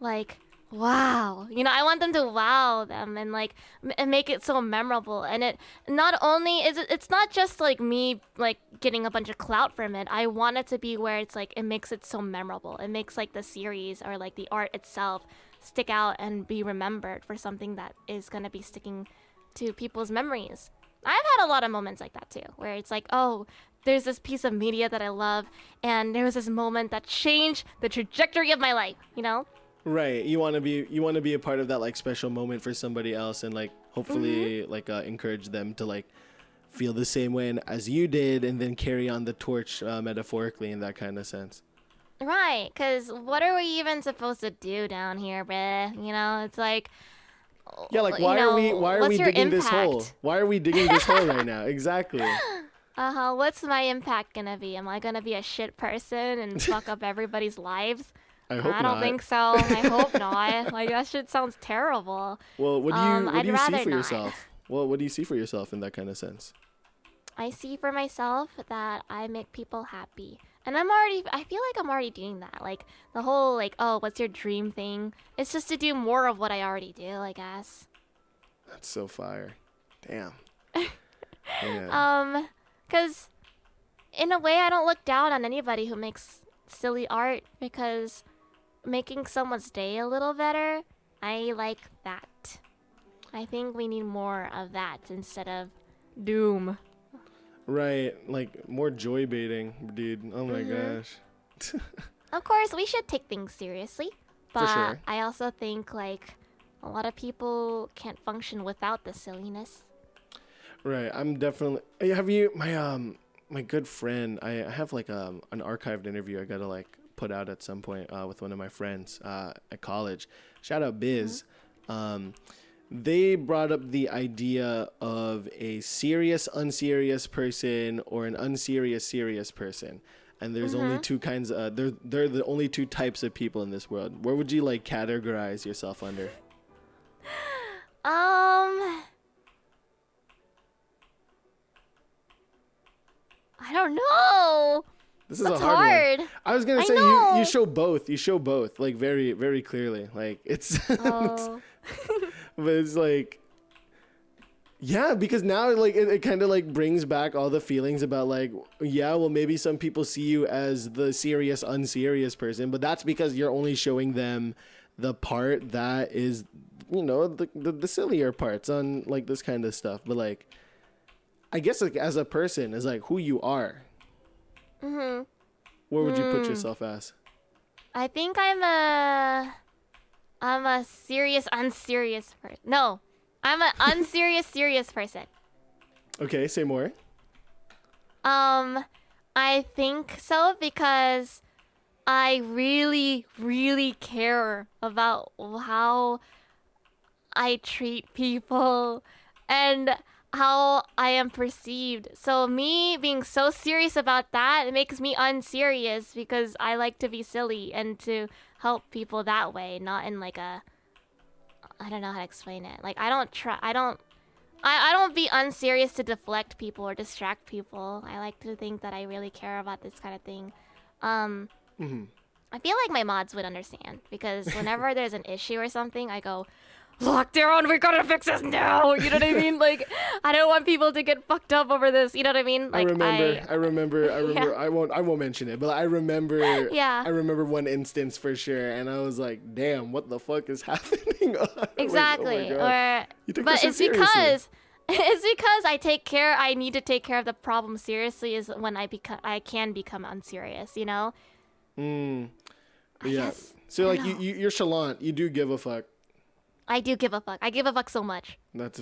like, wow. You know, I want them to wow them and like and make it so memorable. And it not only is it's not just like me like getting a bunch of clout from it. I want it to be where it's like it makes it so memorable. It makes like the series or like the art itself stick out and be remembered for something that is going to be sticking to people's memories. I've had a lot of moments like that too, where it's like, oh, there's this piece of media that I love, and there was this moment that changed the trajectory of my life, you know? Right. You want to be a part of that like special moment for somebody else, and like hopefully like encourage them to like feel the same way as you did, and then carry on the torch metaphorically in that kind of sense. Right, because what are we even supposed to do down here, bruh? You know, it's like, Yeah, like you why are know, we what's your digging this hole? impact? Why are we digging this hole right now? Exactly. What's my impact gonna be? Am I gonna be a shit person and fuck up everybody's lives? I hope I not. don't think so. I hope not. Like, that shit sounds terrible. Well, what I'd do you see rather for not. yourself? Well, what do you see for yourself in that kind of sense? I see for myself that I make people happy. And I feel like I'm already doing that. Like, the whole, like, oh, what's your dream thing? It's just to do more of what I already do, I guess. That's so fire. Damn. Yeah. Because in a way, I don't look down on anybody who makes silly art because making someone's day a little better, I like that. I think we need more of that instead of doom. Right. Like more joy baiting, dude. Oh my gosh. Of course, we should take things seriously, but sure. I also think like a lot of people can't function without the silliness. Right. I'm definitely. Have you my good friend? I have like an archived interview I gotta like put out at some point with one of my friends at college. Shout out Biz. They brought up the idea of a serious unserious person or an unserious serious person, and there's only two kinds. They're the only two types of people in this world. Where would you like categorize yourself under? I don't know. This is That's a hard one. hard. I was gonna I say know. you show both. You show both like very very clearly. Like it's, Oh. but it's like. Yeah, because now like it kind of like brings back all the feelings about like, yeah, well maybe some people see you as the serious unserious person, but that's because you're only showing them the part that is, you know, the sillier parts on like this kind of stuff. But like, I guess like as a person is like who you are. Where would you put yourself as? I think I'm a serious unserious person. No, I'm an unserious serious person. Okay, say more. I think so because I really, really care about how I treat people and how I am perceived. So me being so serious about that, it makes me unserious because I like to be silly and to help people that way, not in like a, I don't know how to explain it. Like I don't be unserious to deflect people or distract people. I like to think that I really care about this kind of thing. I feel like my mods would understand because whenever there's an issue or something, I go, lockdown, we gotta fix this now. You know what I mean? Like, I don't want people to get fucked up over this. You know what I mean? Like, I remember. Yeah. I won't mention it, but I remember. Yeah. I remember one instance for sure, and I was like, "Damn, what the fuck is happening?" Exactly. Like, oh my God. You take But this it's shit because I need to take care of the problem seriously is when I can become unserious. You know? Yeah. Yes. So like you're chalant. You do give a fuck. I do give a fuck. I give a fuck so much. That's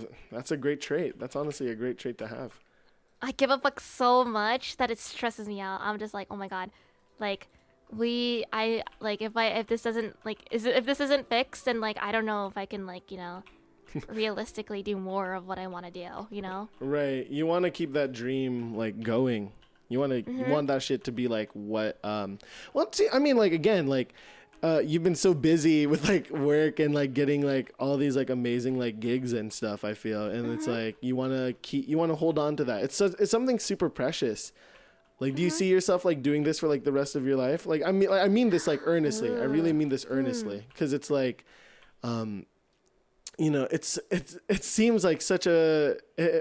a great trait. That's honestly a great trait to have. I give a fuck so much that it stresses me out. I'm just like, oh my God, like if this isn't fixed, then like I don't know if I can like, you know, realistically do more of what I want to do, you know? Right. You want to keep that dream like going. You want that shit to be like what well, see, I mean, like, again, like you've been so busy with like work and like getting like all these like amazing like gigs and stuff, I feel, and it's like you want to hold on to that. It's something super precious. Like, do you see yourself like doing this for like the rest of your life? Like, I mean this like earnestly. I really mean this earnestly, because it's like, you know, it seems like such a,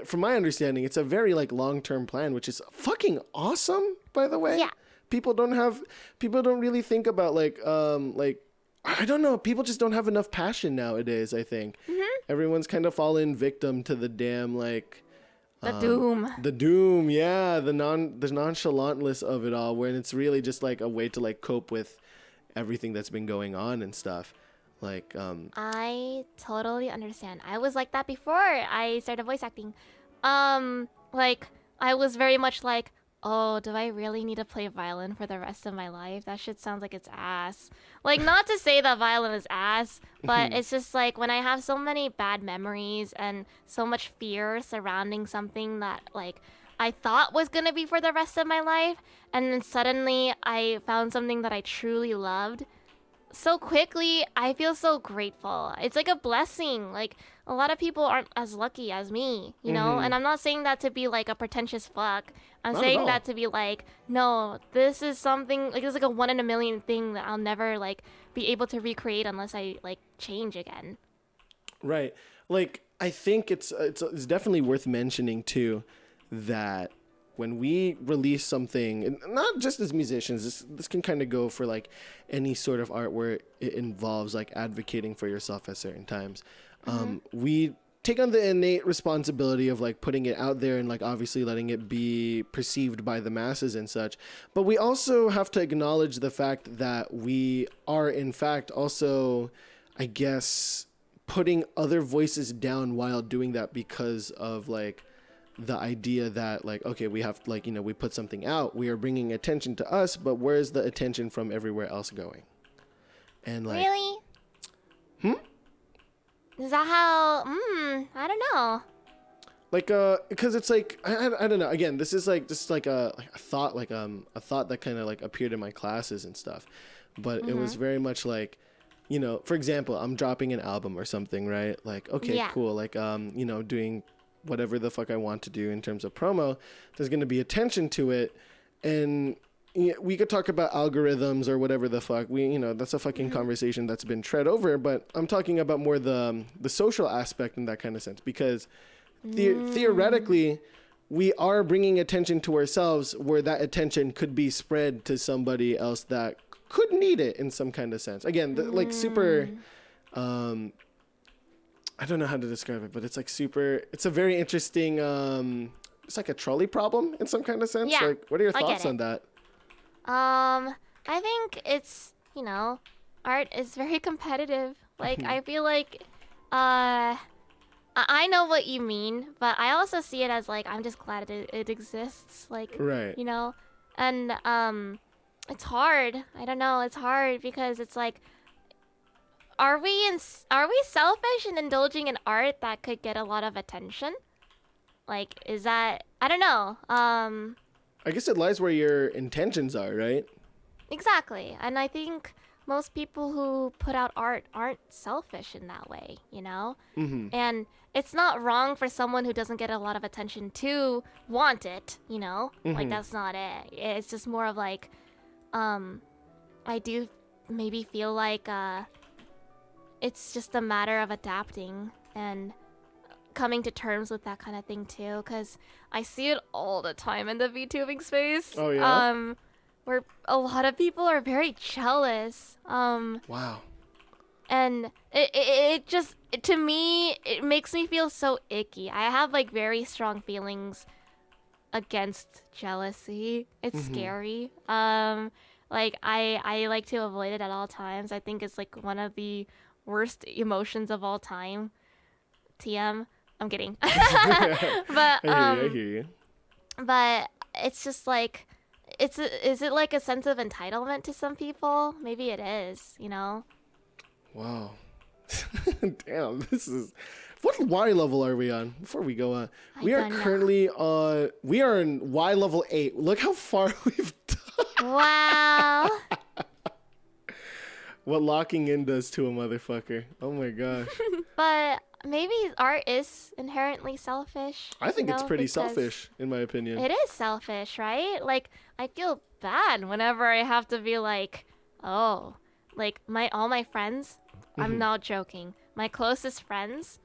from my understanding, it's a very like long-term plan, which is fucking awesome, by the way. Yeah. People don't really think about like I don't know, people just don't have enough passion nowadays, I think. Everyone's kind of fallen victim to the damn like The doom, yeah, the nonchalantness of it all, where it's really just like a way to like cope with everything that's been going on and stuff. Like, I totally understand. I was like that before I started voice acting. Like, I was very much like, oh, do I really need to play violin for the rest of my life? That shit sounds like it's ass. Like, not to say that violin is ass, but it's just like when I have so many bad memories and so much fear surrounding something that like I thought was gonna be for the rest of my life, and then suddenly I found something that I truly loved so quickly, I feel so grateful. It's like a blessing. Like, a lot of people aren't as lucky as me, you know? And I'm not saying that to be like a pretentious fuck. I'm Not saying at all. that to be like, no, this is something, like, it's like a 1 in a million thing that I'll never like be able to recreate unless I like change again. right. Like, I think it's definitely worth mentioning too that when we release something, and not just as musicians, this can kind of go for like any sort of art where it involves like advocating for yourself at certain times. We take on the innate responsibility of like putting it out there and like obviously letting it be perceived by the masses and such. But we also have to acknowledge the fact that we are in fact also, I guess, putting other voices down while doing that, because of like the idea that like, okay, we have like, you know, we put something out, we are bringing attention to us, but where's the attention from everywhere else going? And like, Really? Is that how? I don't know. like because it's like I don't know, again, this is like just like a thought, like a thought that kind of like appeared in my classes and stuff, but it was very much like, you know, for example, I'm dropping an album or something, right? Like, okay, Yeah. cool, like you know, doing whatever the fuck I want to do in terms of promo, there's going to be attention to it. And we could talk about algorithms or whatever the fuck. You know, that's a fucking conversation that's been tread over, but I'm talking about more the social aspect in that kind of sense, because theoretically we are bringing attention to ourselves where that attention could be spread to somebody else that could need it in some kind of sense. Again, like super, I don't know how to describe it, but it's like super, it's a very interesting, it's like a trolley problem in some kind of sense. Yeah, Like, what are your I get thoughts it. on that? I think it's, you know, art is very competitive. Like, I feel like, I know what you mean, but I also see it as like, I'm just glad it exists. Like, Right. you know, and, it's hard. I don't know. It's hard because it's like, are we selfish in indulging in art that could get a lot of attention? Like, is that, I don't know. I guess it lies where your intentions are, right? Exactly. And I think most people who put out art aren't selfish in that way, you know? And it's not wrong for someone who doesn't get a lot of attention to want it, you know? Like, that's not it. It's just more of like, I do maybe feel like it's just a matter of adapting and coming to terms with that kind of thing too, because I see it all the time in the VTubing space. Oh, yeah? Where a lot of people are very jealous. Wow. And it just, to me, it makes me feel so icky. I have like very strong feelings against jealousy. It's scary. Like I like to avoid it at all times. I think it's like one of the worst emotions of all time. TM. I'm kidding. But I hear you. but it's just like, is it like a sense of entitlement to some people? Maybe it is, you know? Wow. Damn, this is... What Y level are we on? Before we go on, we are currently on... We are in Y level 8. Look how far we've done. Wow. What locking in does to a motherfucker. Oh my gosh. But maybe art is inherently selfish. I think it's pretty selfish, in my opinion. It is selfish, right? Like, I feel bad whenever I have to be like, oh, like all my friends, I'm not joking. My closest friends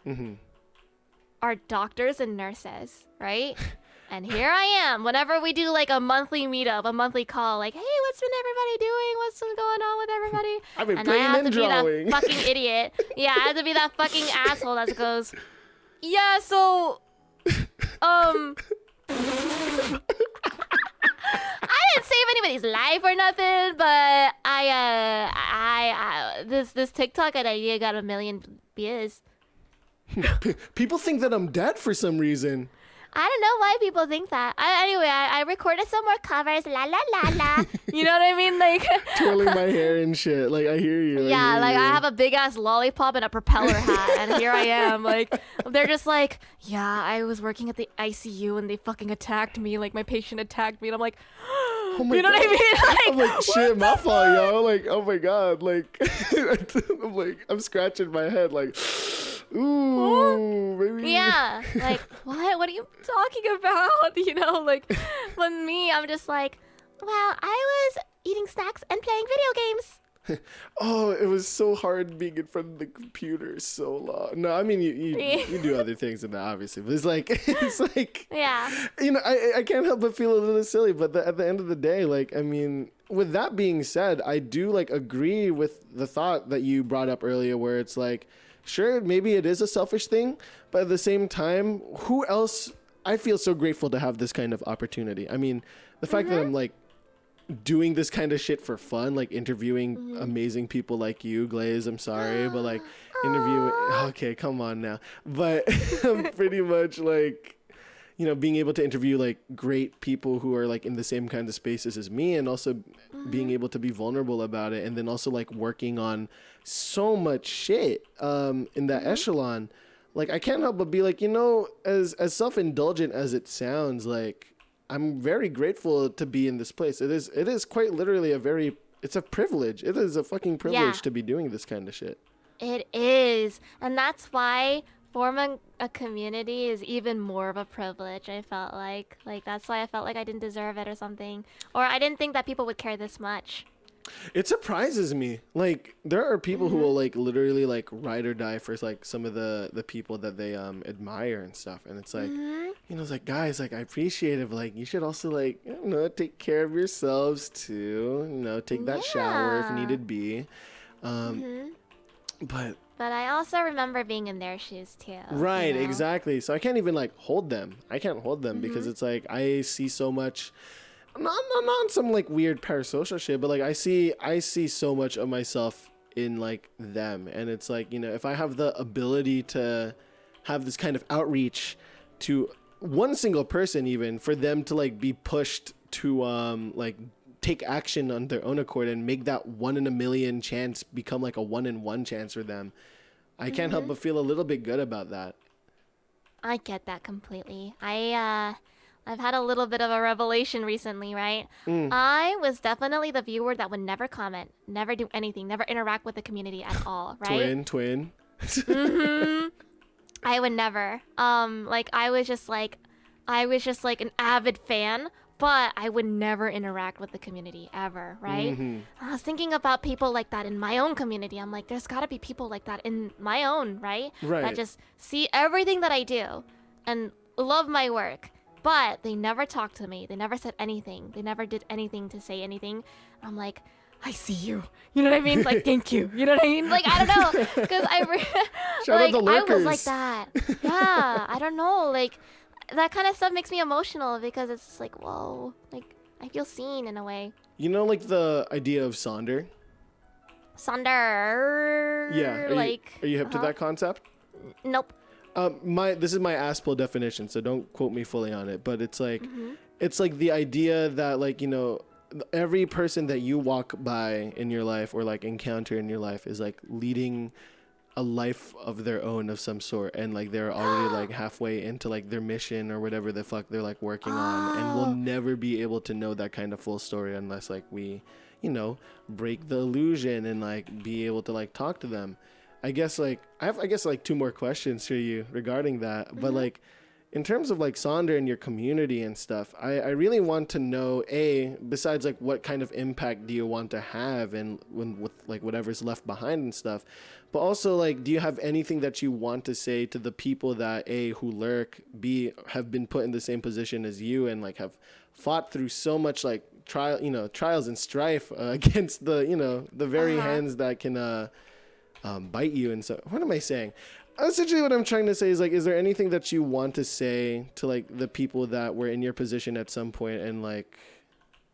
are doctors and nurses, right? And here I am, whenever we do like a monthly meetup, a monthly call, like, hey, what's been everybody doing? What's been going on with everybody? I've been and playing I have and to drawing. be that fucking idiot. Yeah, I have to be that fucking asshole that goes, yeah, so, I didn't save anybody's life or nothing, but this TikTok idea got 1 million views. People think that I'm dead for some reason. I don't know why people think that. Anyway, I recorded some more covers. La la la la. You know what I mean? Like twirling my hair and shit. Like I hear you. Yeah, like I have a big ass lollipop and a propeller hat, and here I am. Like they're just like, yeah, I was working at the ICU and they fucking attacked me. Like my patient attacked me, and I'm like, oh my you know God. what I mean? Like, I'm like, shit, my fault, yo. Like, oh my God. Like, I'm like, I'm scratching my head. Like, ooh, baby. yeah, like what? What are you talking about? You know, like, but me, I'm just like, well, I was eating snacks and playing video games. Oh, it was so hard being in front of the computer so long. No, I mean you do other things than that, obviously. But it's like Yeah. You know, I can't help but feel a little silly. But at the end of the day, like, I mean, with that being said, I do like agree with the thought that you brought up earlier, where it's like, sure, maybe it is a selfish thing, but at the same time, who else? I feel so grateful to have this kind of opportunity. I mean, the fact that I'm like doing this kind of shit for fun, like interviewing amazing people like you, Glaze, I'm sorry, but like interviewing, okay, come on now. But pretty much like, you know, being able to interview like great people who are like in the same kind of spaces as me, and also being able to be vulnerable about it, and then also like working on so much shit in that echelon. Like I can't help but be like, you know, as self-indulgent as it sounds, like I'm very grateful to be in this place. It is quite literally it's a privilege. It is a fucking privilege to be doing this kind of shit. It is. And that's why forming a community is even more of a privilege, I felt like. Like, that's why I felt like I didn't deserve it or something. Or I didn't think that people would care this much. It surprises me. Like, there are people who will, like, literally, like, ride or die for, like, some of the people that they admire and stuff. And it's like, you know, it's like, guys, like, I appreciate it, but, like, you should also, like, you know, take care of yourselves, too. You know, take that shower if needed be. But I also remember being in their shoes, too. right, you know? exactly. So I can't even, like, hold them. I can't hold them because it's like I see so much... Not on some like weird parasocial shit, but like I see so much of myself in like them, and it's like, you know, if I have the ability to have this kind of outreach to one single person, even for them to like be pushed to like take action on their own accord and make that 1 in a million chance become like a 1 in 1 chance for them, I can't help but feel a little bit good about that. I get that completely. I've had a little bit of a revelation recently, right? I was definitely the viewer that would never comment, never do anything, never interact with the community at all, right? Twin. I would never. Like I was just like an avid fan, but I would never interact with the community ever, right? I was thinking about people like that in my own community. I'm like, there's got to be people like that in my own, right? That just see everything that I do and love my work. But they never talked to me. They never said anything. They never did anything to say anything. I'm like, I see you. You know what I mean? Like, thank you. You know what I mean? Like, I don't know. Because like, I was like that. Yeah, I don't know. Like, that kind of stuff makes me emotional because it's just like, whoa. Like, I feel seen in a way. You know, like the idea of sonder? Sonder. Yeah. Are you hip to that concept? Nope. This is my ASPL definition, so don't quote me fully on it. But it's like, it's like the idea that, like, you know, every person that you walk by in your life or like encounter in your life is like leading a life of their own of some sort, and like they're already like halfway into like their mission or whatever the fuck they're like working on, and we'll never be able to know that kind of full story unless like we, you know, break the illusion and like be able to like talk to them. I guess like I have like 2 more questions for you regarding that, but like in terms of like Sonder and your community and stuff, I really want to know, besides like what kind of impact do you want to have and with like whatever's left behind and stuff, but also like, do you have anything that you want to say to the people that who lurk, have been put in the same position as you and like have fought through so much like trials and strife against the very hands that can bite you? And so what am I saying? Essentially what I'm trying to say is like, is there anything that you want to say to like the people that were in your position at some point, and like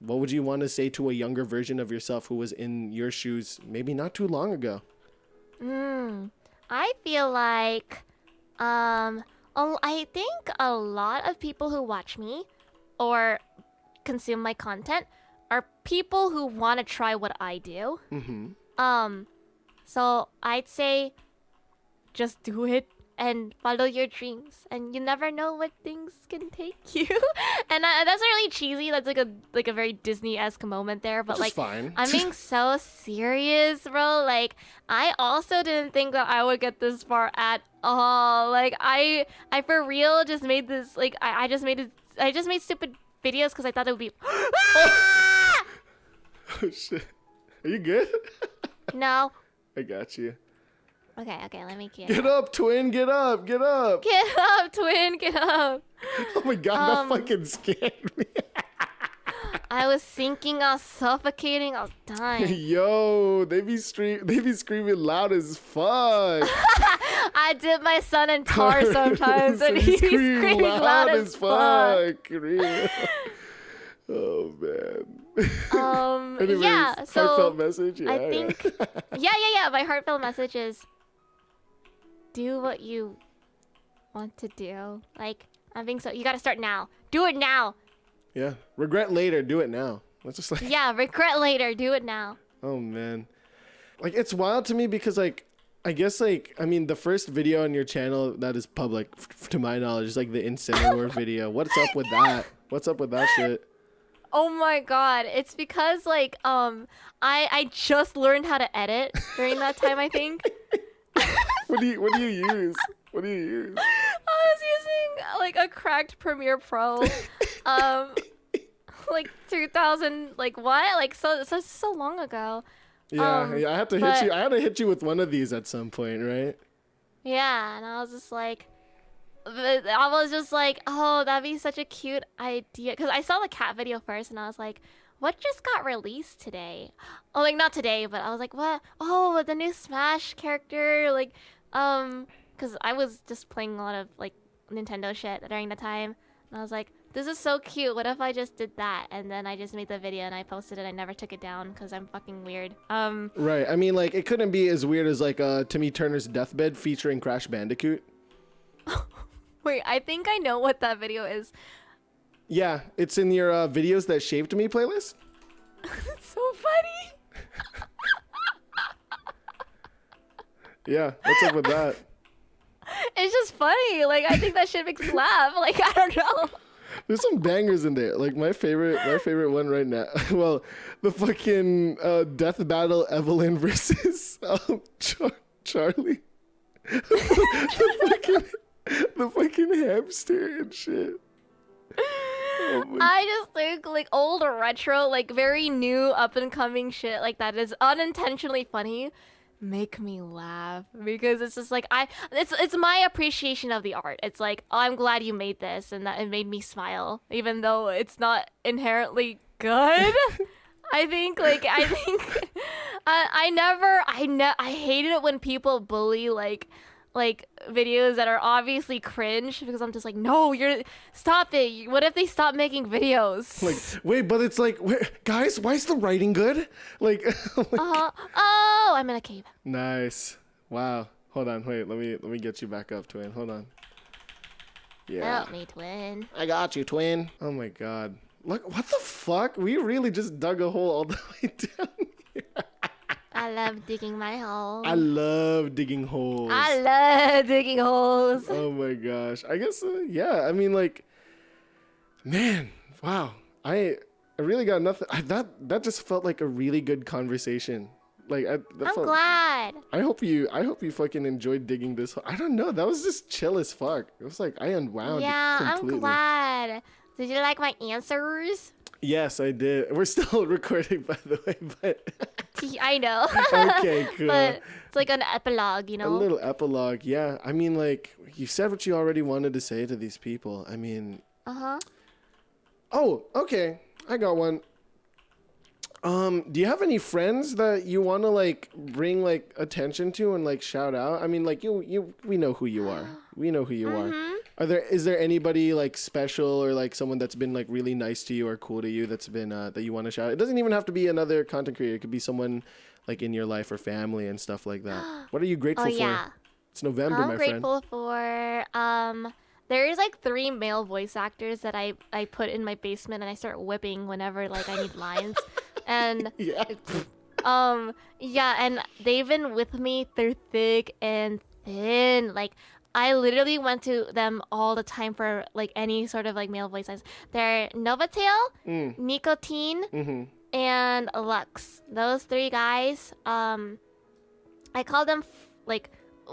what would you want to say to a younger version of yourself who was in your shoes maybe not too long ago? I feel like I think a lot of people who watch me or consume my content are people who want to try what I do. So I'd say just do it and follow your dreams, and you never know what things can take you. And that's really cheesy. That's like a very Disney-esque moment there, but like fine. I'm being so serious, bro. Like I also didn't think that I would get this far at all. Like I for real just made this, like I just made stupid videos because I thought it would be Oh shit. Are you good? No. I got you. Okay, let me Get up, twin, get up. Get up, twin, get up. Oh my god, that fucking scared me. I was sinking, I was suffocating, I was dying. Yo, they be screaming loud as fuck. I dip my son in tar sometimes, So and you he's scream screaming loud as fuck. Real. Oh man. Anyways, Yeah, so heartfelt message. Yeah, I think, yeah. My heartfelt message is, do what you want to do. Like, I'm being so, you gotta start now. Do it now. Yeah. Regret later. Do it now. That's just like. Yeah, regret later. Do it now. Oh man. Like, it's wild to me because like, I guess like, I mean, the first video on your channel that is public, to my knowledge, is like the Incineroar video. What's up with that? What's up with that shit? Oh my god, it's because like I just learned how to edit during that time, I think. What do you use? What do you use? I was using like a cracked Premiere Pro. Like 2000, like what? Like so long ago. Yeah, I had to hit you. I had to hit you with one of these at some point, right? Yeah, and I was just like, oh, that'd be such a cute idea. Because I saw the cat video first, and I was like, what just got released today? Oh, like, not today, but I was like, what? Oh, the new Smash character, like, because I was just playing a lot of, like, Nintendo shit during the time. And I was like, this is so cute. What if I just did that? And then I just made the video, and I posted it. I never took it down, because I'm fucking weird. Right. I mean, like, it couldn't be as weird as, like, Timmy Turner's Deathbed featuring Crash Bandicoot. Wait, I think I know what that video is. Yeah, it's in your videos that shaped me playlist. It's so funny. Yeah, what's up with that? It's just funny. Like, I think that shit makes me laugh. Like, I don't know. There's some bangers in there. Like my favorite one right now. Well, the fucking death battle Evelyn versus Charlie. the fucking hamster and shit. Oh I just think like old retro, like very new up and coming shit like that is unintentionally funny. Make me laugh because it's just like it's my appreciation of the art. It's like, oh, I'm glad you made this and that it made me smile even though it's not inherently good. I think I hated it when people bully like videos that are obviously cringe because I'm just like, no, stop it. What if they stop making videos? Like, wait, but it's like, guys, why is the writing good? Like, oh, I'm in a cave. Nice. Wow. Hold on. Wait, let me get you back up, twin. Hold on. Yeah. Help me, twin. I got you, twin. Oh my god. Look, what the fuck? We really just dug a hole all the way down here. That I love digging my hole. I love digging holes. I love digging holes. Oh my gosh. I guess yeah. I mean, like, man, wow. I really got nothing. That just felt like a really good conversation. Like I'm glad. I hope you fucking enjoyed digging this. I don't know. That was just chill as fuck. It was like I unwound. Yeah, completely. I'm glad. Did you like my answers? Yes, I did. We're still recording, by the way, but I know. okay, cool. But it's like an epilogue, you know? A little epilogue, yeah. I mean, like, you said what you already wanted to say to these people. I mean... Uh-huh. Oh, okay. I got one. Do you have any friends that you want to, like, bring, like, attention to and, like, shout out? I mean, like, we know who you are. We know who you are. Is there anybody, like, special or, like, someone that's been, like, really nice to you or cool to you that's been, that you want to shout out? It doesn't even have to be another content creator. It could be someone, like, in your life or family and stuff like that. What are you grateful for? Yeah. It's November, my friend. I'm grateful for, there's, like, 3 male voice actors that I put in my basement and I start whipping whenever, like, I need lines. And Yeah. yeah, and they've been with me through thick and thin. Like, I literally went to them all the time for, like, any sort of, like, male voice lines. They're Novatail, Nicotine, and Lux. Those 3 guys. I call them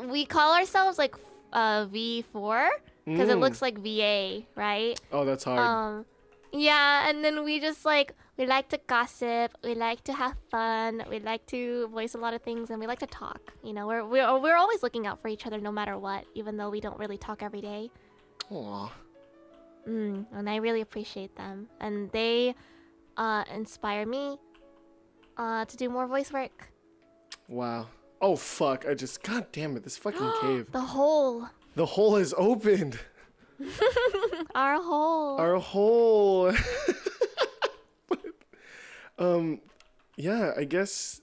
we call ourselves like V4 because it looks like VA, right? Oh, that's hard. Yeah, and then we just like we like to gossip, we like to have fun, we like to voice a lot of things, and we like to talk. You know, we're always looking out for each other no matter what, even though we don't really talk every day. Aw. And I really appreciate them, and they inspire me to do more voice work. Wow. Oh fuck! God damn it! This fucking cave. The hole. The hole is opened. Our hole. Our hole. Yeah, I guess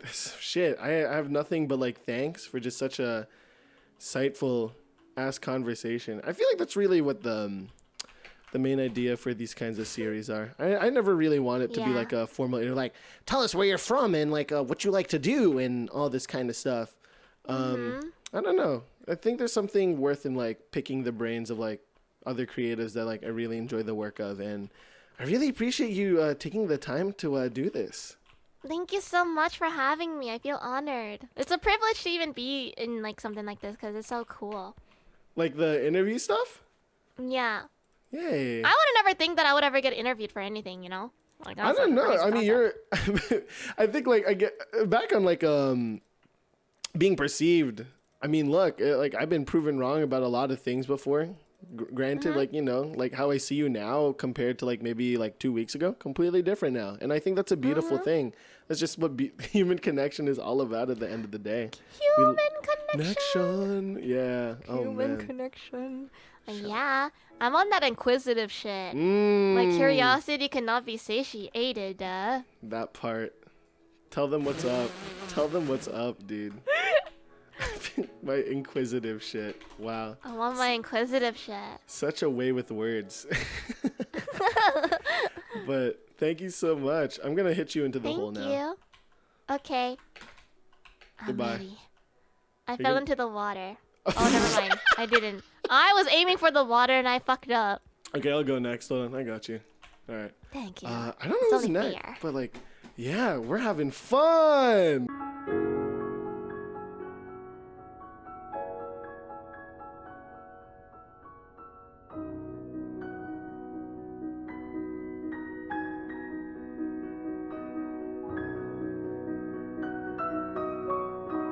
shit. I have nothing but like thanks for just such a insightful ass conversation. I feel like that's really what the main idea for these kinds of series are. I never really want it to be like a formal, like, tell us where you're from and like what you like to do and all this kind of stuff. I don't know. I think there's something worth in like picking the brains of like other creatives that like I really enjoy the work of, and I really appreciate you taking the time to do this. Thank you so much for having me. I feel honored. It's a privilege to even be in like something like this because it's so cool. Like the interview stuff? Yeah. Yay. I would never think that I would ever get interviewed for anything, you know? Like, I don't know. I mean, you're I think like I get back on like being perceived. I mean, look, like I've been proven wrong about a lot of things before. Granted, like, you know, like how I see you now compared to like maybe like 2 weeks ago, completely different now. And I think that's a beautiful thing. That's just what human connection is all about at the end of the day. Human connection. Yeah. Human connection. Yeah, I'm on that inquisitive shit. My curiosity cannot be satiated. That part. Tell them what's up. Tell them what's up, dude. My inquisitive shit. Wow. I want my inquisitive shit. Such a way with words. But thank you so much. I'm going to hit you into the hole now. Thank you. Okay. Goodbye. I'm ready. I fell into the water. Oh, never mind. I didn't. I was aiming for the water and I fucked up. Okay, I'll go next. Hold on. I got you. All right. Thank you. I don't know what's next, but like, yeah, we're having fun.